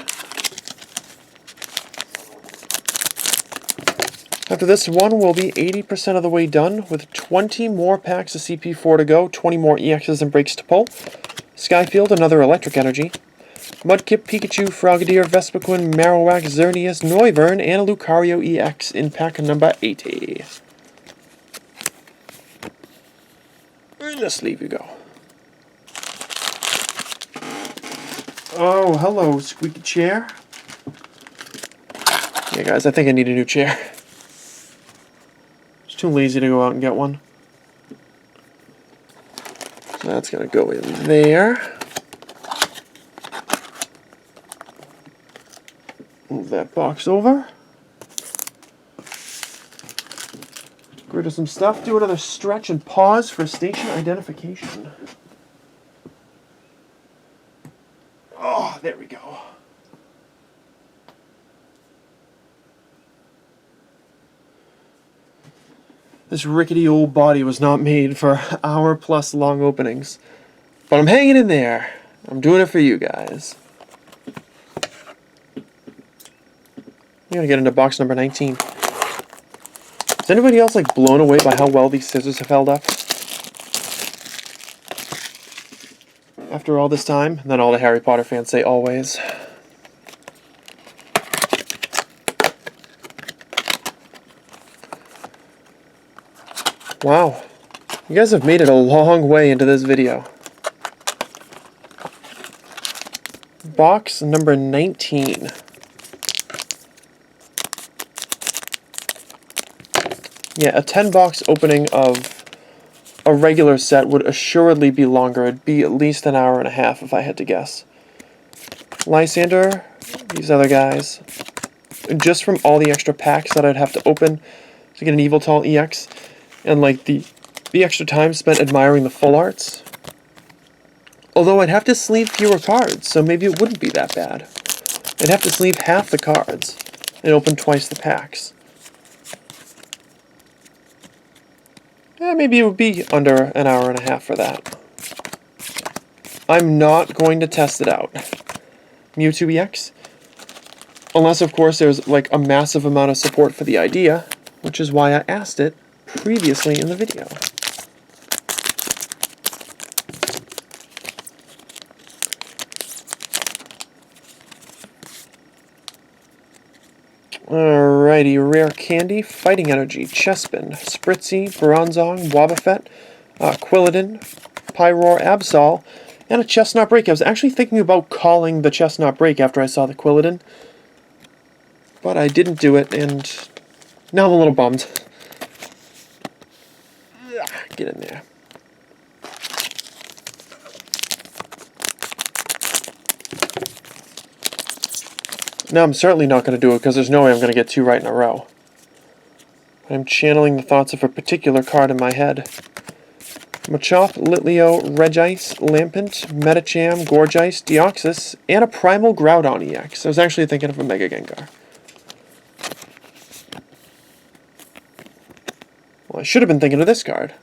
After this one, we'll be 80% of the way done with 20 more packs of CP4 to go, 20 more EXs and breaks to pull. Skyfield, another Electric Energy. Mudkip, Pikachu, Frogadier, Vespiquen, Marowak, Xerneas, Noivern, and a Lucario EX in pack number 80. And the sleeve you go. Oh, hello, squeaky chair. Yeah, guys, I think I need a new chair. This Too lazy to go out and get one. So that's going to go in there. Move that box over. Get rid of some stuff. Do another stretch and pause for station identification. Oh, there we go. This rickety old body was not made for hour-plus long openings. But I'm hanging in there. I'm doing it for you guys. I'm gonna get into box number 19. Is anybody else like blown away by how well these scissors have held up? After all this time, and then all the Harry Potter fans say always. Wow, you guys have made it a long way into this video. Box number 19. Yeah, a 10-box opening of a regular set would assuredly be longer. It'd be at least an hour and a half if I had to guess. Lysander, these other guys. Just from all the extra packs that I'd have to open to get an Eviltall EX, and like the extra time spent admiring the full arts. Although I'd have to sleeve fewer cards, so maybe it wouldn't be that bad. I'd have to sleeve half the cards and open twice the packs. Maybe it would be under an hour and a half for that. I'm not going to test it out. Mewtwo EX. Unless, of course, there's like a massive amount of support for the idea, which is why I asked it previously in the video. Alrighty, Rare Candy, Fighting Energy, Chespin, Spritzee, Bronzong, Wobbuffet, Quilladin, Pyroar, Absol, and a Chestnut Break. I was actually thinking about calling the Chestnut Break after I saw the Quilladin, but I didn't do it, and now I'm a little bummed. Get in there. Now I'm certainly not going to do it because there's no way I'm going to get two right in a row. I'm channeling the thoughts of a particular card in my head. Machop, Litleo, Regice, Lampent, Metacham, Gorgeist, Deoxys, and a Primal Groudon EX. I was actually thinking of a Mega Gengar. Well, I should have been thinking of this card.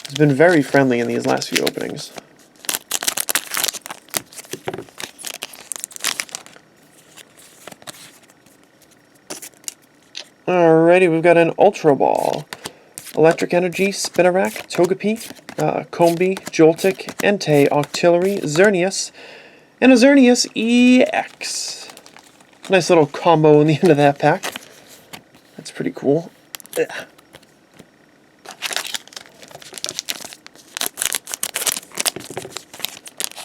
It's been very friendly in these last few openings. Alrighty, we've got an Ultra Ball, Electric Energy, Spinarak, Togepi, Combee, Joltik, Entei, Octillery, Xerneas, and a Xerneas EX. Nice little combo in the end of that pack. That's pretty cool. Ugh.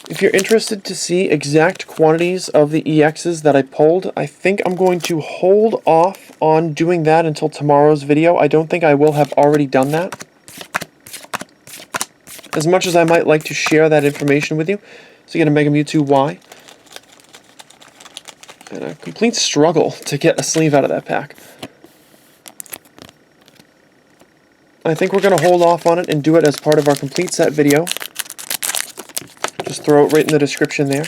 If you're interested to see exact quantities of the EXs that I pulled, I think I'm going to hold off on doing that until tomorrow's video. I don't think I will have already done that. As much as I might like to share that information with you. So you get a Mega Mewtwo Y. And a complete struggle to get a sleeve out of that pack. I think we're going to hold off on it and do it as part of our complete set video. Just throw it right in the description there.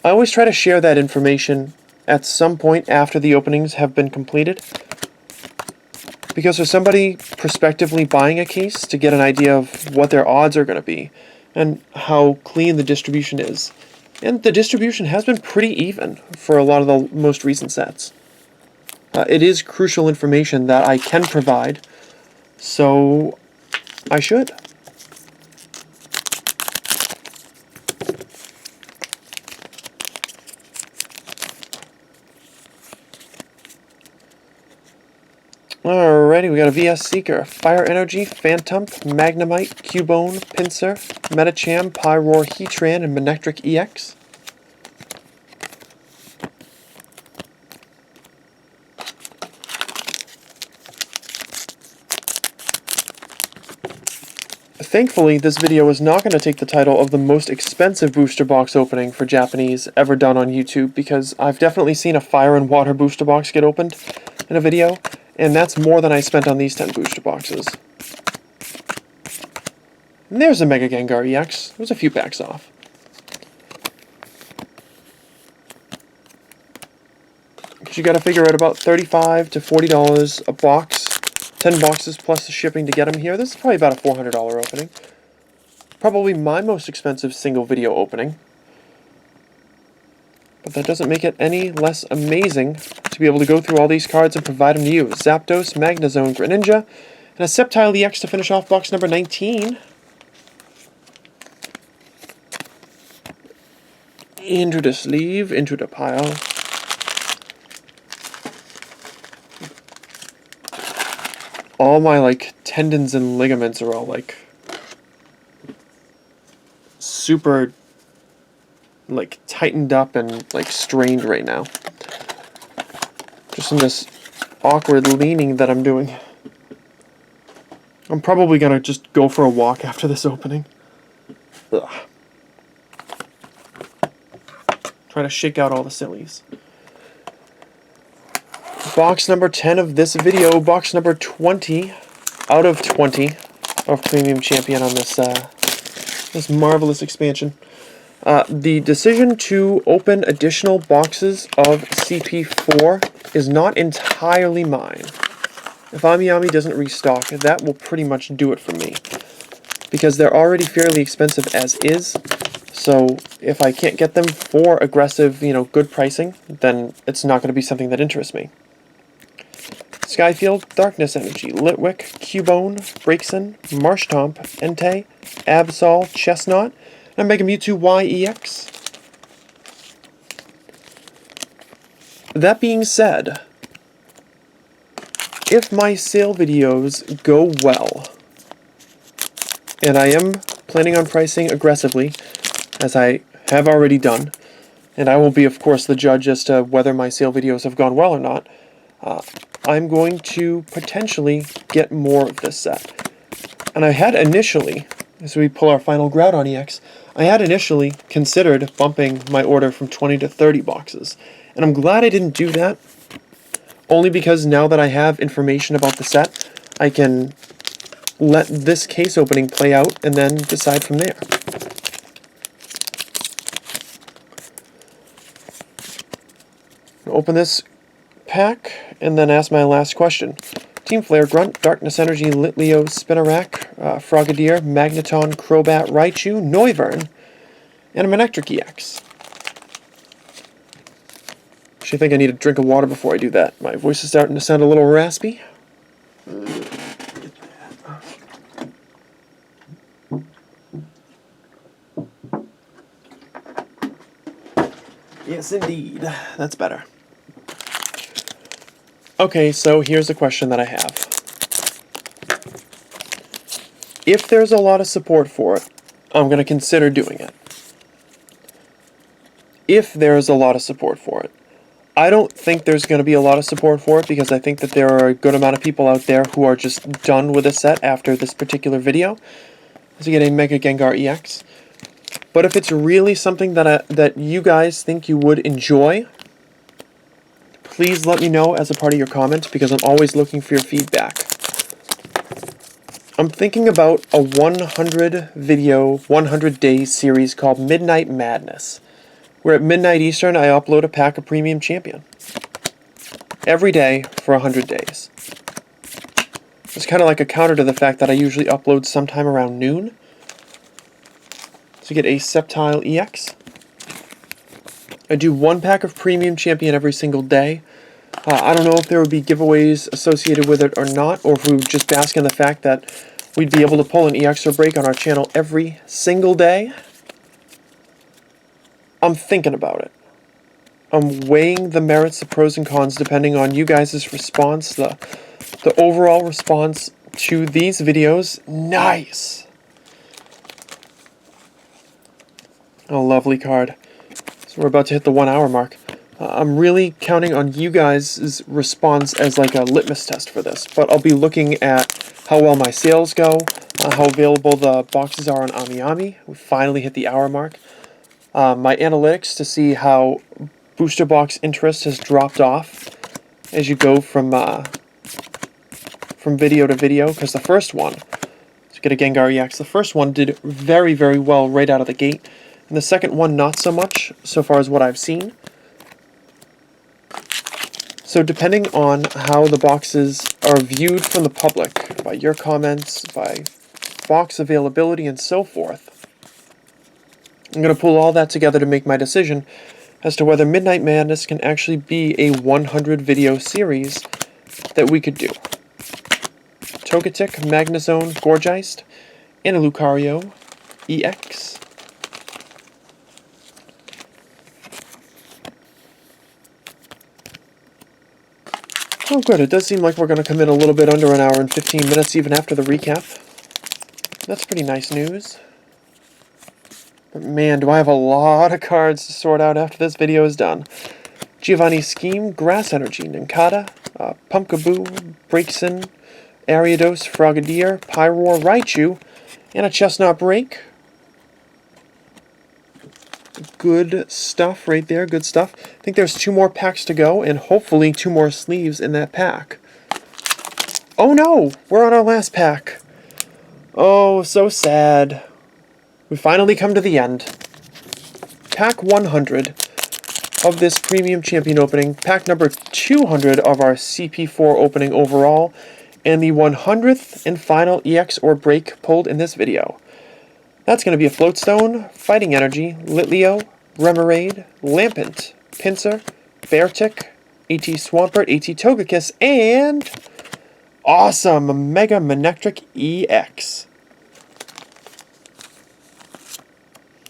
I always try to share that information at some point after the openings have been completed. Because for somebody prospectively buying a case to get an idea of what their odds are going to be and how clean the distribution is. And the distribution has been pretty even for a lot of the most recent sets. It is crucial information that I can provide, so I should. Alrighty, we got a VS Seeker, Fire Energy, Phantump, Magnemite, Cubone, Pinsir, Metacham, Pyroar, Heatran, and Manectric EX. Thankfully, this video is not going to take the title of the most expensive booster box opening for Japanese ever done on YouTube, because I've definitely seen a Fire and Water booster box get opened in a video, and that's more than I spent on these 10 booster boxes. And there's a Mega Gengar EX. There's a few packs off. Because you got to figure out about $35 to $40 a box. 10 boxes plus the shipping to get them here. This is probably about a $400 opening. Probably my most expensive single video opening. But that doesn't make it any less amazing to be able to go through all these cards and provide them to you. Zapdos, Magnezone, Greninja, and a Sceptile EX to finish off box number 19. Into the sleeve, into the pile. All my, like, tendons and ligaments are all, like, super, like, tightened up and, like, strained right now. Just in this awkward leaning that I'm doing. I'm probably gonna just go for a walk after this opening. Ugh. Try to shake out all the sillies. Box number 10 of this video, box number 20 out of 20 of Premium Champion on this this marvelous expansion. The decision to open additional boxes of CP4 is not entirely mine. If Amiyami doesn't restock, that will pretty much do it for me. Because they're already fairly expensive as is, so if I can't get them for aggressive, good pricing, then it's not going to be something that interests me. Skyfield, Darkness Energy, Litwick, Cubone, Braixen, Marshtomp, Entei, Absol, Chestnut, and Mega Mewtwo Y EX. That being said, if my sale videos go well, and I am planning on pricing aggressively, as I have already done, and I will be, of course, the judge as to whether my sale videos have gone well or not, I'm going to potentially get more of this set. And I had initially, as we pull our final Groudon EX, I had initially considered bumping my order from 20 to 30 boxes. And I'm glad I didn't do that, only because now that I have information about the set, I can let this case opening play out and then decide from there. Open this pack and then ask my last question. Team Flare, Grunt, Darkness Energy, Litleo, Spinarak, Frogadier, Magneton, Crobat, Raichu, Noivern, and a Manectric EX. Actually, I think I need a drink of water before I do that. My voice is starting to sound a little raspy. Yes, indeed. That's better. Okay, so here's a question that I have. If there's a lot of support for it, I'm going to consider doing it. If there's a lot of support for it. I don't think there's going to be a lot of support for it because I think that there are a good amount of people out there who are just done with a set after this particular video. So you get a Mega Gengar EX. But if it's really something that you guys think you would enjoy, please let me know as a part of your comments, because I'm always looking for your feedback. I'm thinking about a 100 video, 100 day series called Midnight Madness, where at midnight Eastern I upload a pack of Premium Champion. Every day for 100 days. It's kind of like a counter to the fact that I usually upload sometime around noon. So you get a Sceptile EX. I do one pack of Premium Champion every single day. I don't know if there would be giveaways associated with it or not, or if we would just bask in the fact that we'd be able to pull an EX or break on our channel every single day. I'm thinking about it. I'm weighing the merits, the pros and cons, depending on you guys' response, the overall response to these videos. Nice! A lovely card. So we're about to hit the 1 hour mark. I'm really counting on you guys' response as like a litmus test for this, but I'll be looking at how well my sales go, how available the boxes are on AmiAmi. We finally hit the hour mark. My analytics to see how booster box interest has dropped off as you go from video to video, because the first one, to get a Gengar EX, the first one did very, very well right out of the gate, and the second one not so much, so far as what I've seen. So depending on how the boxes are viewed from the public, by your comments, by box availability, and so forth, I'm going to pull all that together to make my decision as to whether Midnight Madness can actually be a 100 video series that we could do. Togetic, Magnezone, Gourgeist, and a Lucario EX. Oh good, it does seem like we're going to come in a little bit under an hour and 15 minutes even after the recap. That's pretty nice news. But man, do I have a lot of cards to sort out after this video is done. Giovanni Scheme, Grass Energy, Nincada, Pumpkaboo, Braixen, Ariados, Frogadier, Pyroar, Raichu, and a Chestnut Break. Good stuff right there, good stuff. I think there's 2 more packs to go, and hopefully 2 more sleeves in that pack. Oh no! We're on our last pack. Oh, so sad. We finally come to the end. Pack 100 of this Premium Champion opening, pack number 200 of our CP4 opening overall, and the 100th and final EX or break pulled in this video. That's going to be a Floatstone, Fighting Energy, Litleo, Remoraid, Lampent, Pinsir, Beartic, AT Swampert, AT Togekiss, and awesome Mega Manectric EX.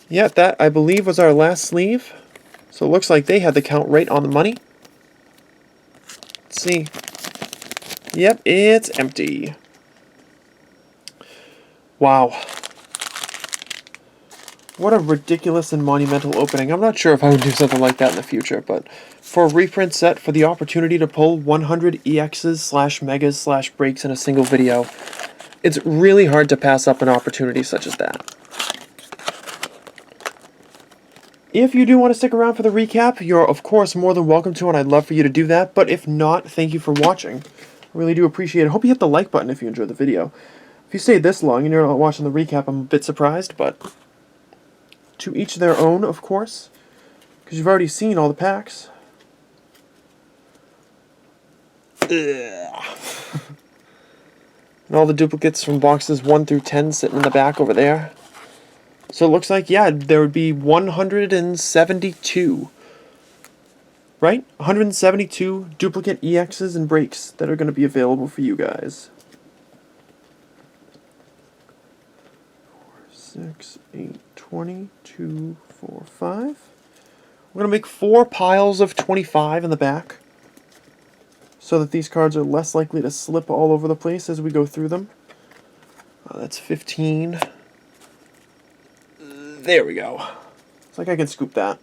Yeah, that I believe was our last sleeve. So it looks like they had the count right on the money. Let's see. Yep, it's empty. Wow. What a ridiculous and monumental opening. I'm not sure if I would do something like that in the future, but for a reprint set, for the opportunity to pull 100 EXs / Megas / breaks in a single video, it's really hard to pass up an opportunity such as that. If you do want to stick around for the recap, you're of course more than welcome to, and I'd love for you to do that, but if not, thank you for watching. I really do appreciate it. I hope you hit the like button if you enjoyed the video. If you stayed this long and you're not watching the recap, I'm a bit surprised, but to each their own, of course, because you've already seen all the packs. And all the duplicates from boxes 1 through 10 sitting in the back over there. So it looks like, yeah, there would be 172, right? 172 duplicate EXs and breaks that are going to be available for you guys. 4, 6, 8, 20, 2, 4, 5. We're going to make 4 piles of 25 in the back so that these cards are less likely to slip all over the place as we go through them. That's 15. There we go. It's like I can scoop that.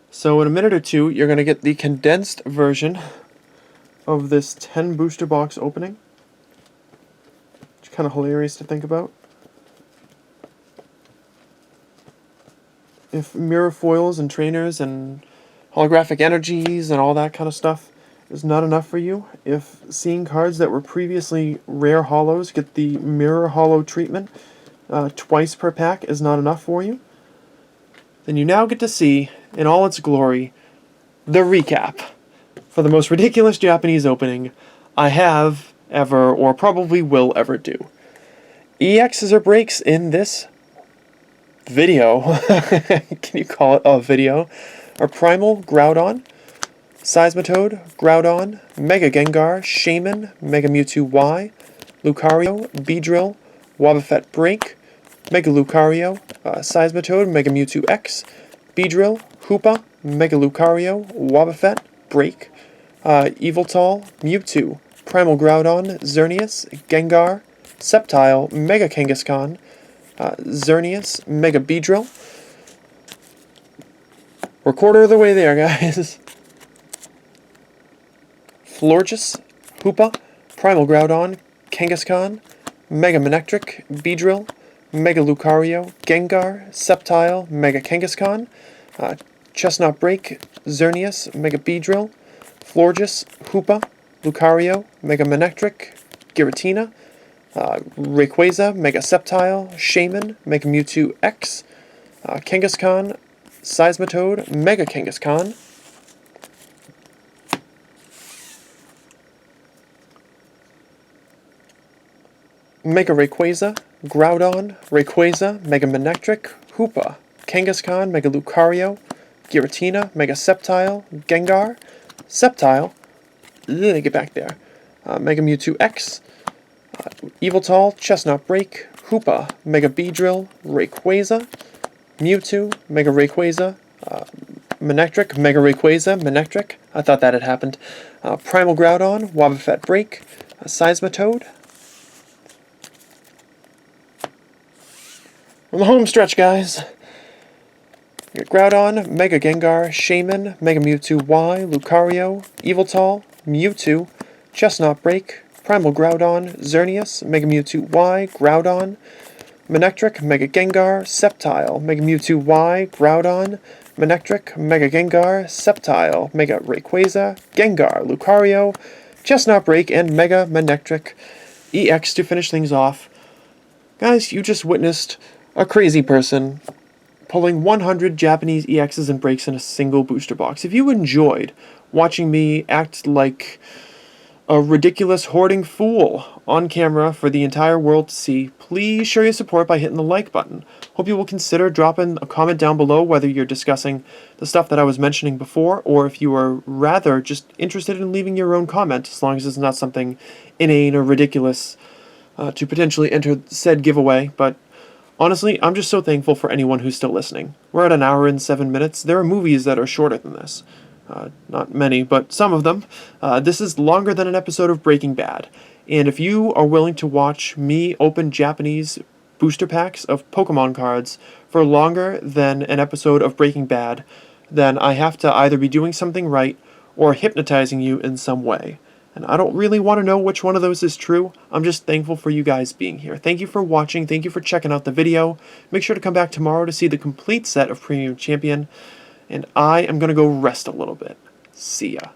So in a minute or two, you're going to get the condensed version of this 10 booster box opening. It's kind of hilarious to think about. If mirror foils and trainers and holographic energies and all that kind of stuff is not enough for you, if seeing cards that were previously rare holos get the mirror holo treatment twice per pack is not enough for you, then you now get to see, in all its glory, the recap for the most ridiculous Japanese opening I have ever, or probably will ever do. EXs or breaks in this video, can you call it a video, are Primal, Groudon, Seismitoad, Groudon, Mega Gengar, Shaman, Mega Mewtwo Y, Lucario, Beedrill, Wobbuffet Break, Mega Lucario, Seismitoad, Mega Mewtwo X, Beedrill, Hoopa, Mega Lucario, Wobbuffet Break, Yveltal, Mewtwo, Primal Groudon, Xerneas, Gengar, Sceptile, Mega Kangaskhan, Xerneas, Mega Beedrill. We're a quarter of the way there, guys. Florges, Hoopa, Primal Groudon, Kangaskhan, Mega Manectric, Beedrill, Mega Lucario, Gengar, Sceptile, Mega Kangaskhan, Chestnut Break, Xerneas, Mega Beedrill, Florges, Hoopa, Lucario, Mega Manectric, Giratina, Rayquaza, Mega Sceptile, Shaman, Mega Mewtwo X, Kangaskhan, Seismitoad, Mega Kangaskhan, Mega Rayquaza, Groudon, Rayquaza, Mega Manectric, Hoopa, Kangaskhan, Mega Lucario, Giratina, Mega Sceptile, Gengar, Sceptile, get back there, Mega Mewtwo X, Eviltal, Chestnut Break, Hoopa, Mega Beedrill, Rayquaza, Mewtwo, Mega Rayquaza, Manectric, Mega Rayquaza, Manectric, I thought that had happened, Primal Groudon, Wobbuffet Break, Seismitoad. On the home stretch, guys. You got Groudon, Mega Gengar, Shaman, Mega Mewtwo Y, Lucario, Eviltal, Mewtwo, Chestnut Break, Primal Groudon, Xerneas, Mega Mewtwo Y, Groudon, Manectric, Mega Gengar, Sceptile, Mega Mewtwo Y, Groudon, Manectric, Mega Gengar, Sceptile, Mega Rayquaza, Gengar, Lucario, Chestnut Break, and Mega Manectric EX to finish things off. Guys, you just witnessed a crazy person pulling 100 Japanese EXs and breaks in a single booster box. If you enjoyed watching me act like a ridiculous hoarding fool on camera for the entire world to see, please show your support by hitting the like button. Hope you will consider dropping a comment down below whether you're discussing the stuff that I was mentioning before, or if you are rather just interested in leaving your own comment, as long as it's not something inane or ridiculous to potentially enter said giveaway. But honestly, I'm just so thankful for anyone who's still listening. We're at 1 hour and 7 minutes. There are movies that are shorter than this. Not many, but some of them. This is longer than an episode of Breaking Bad. And if you are willing to watch me open Japanese booster packs of Pokemon cards for longer than an episode of Breaking Bad, then I have to either be doing something right or hypnotizing you in some way. And I don't really want to know which one of those is true. I'm just thankful for you guys being here. Thank you for watching. Thank you for checking out the video. Make sure to come back tomorrow to see the complete set of Premium Champion. And I am going to go rest a little bit. See ya.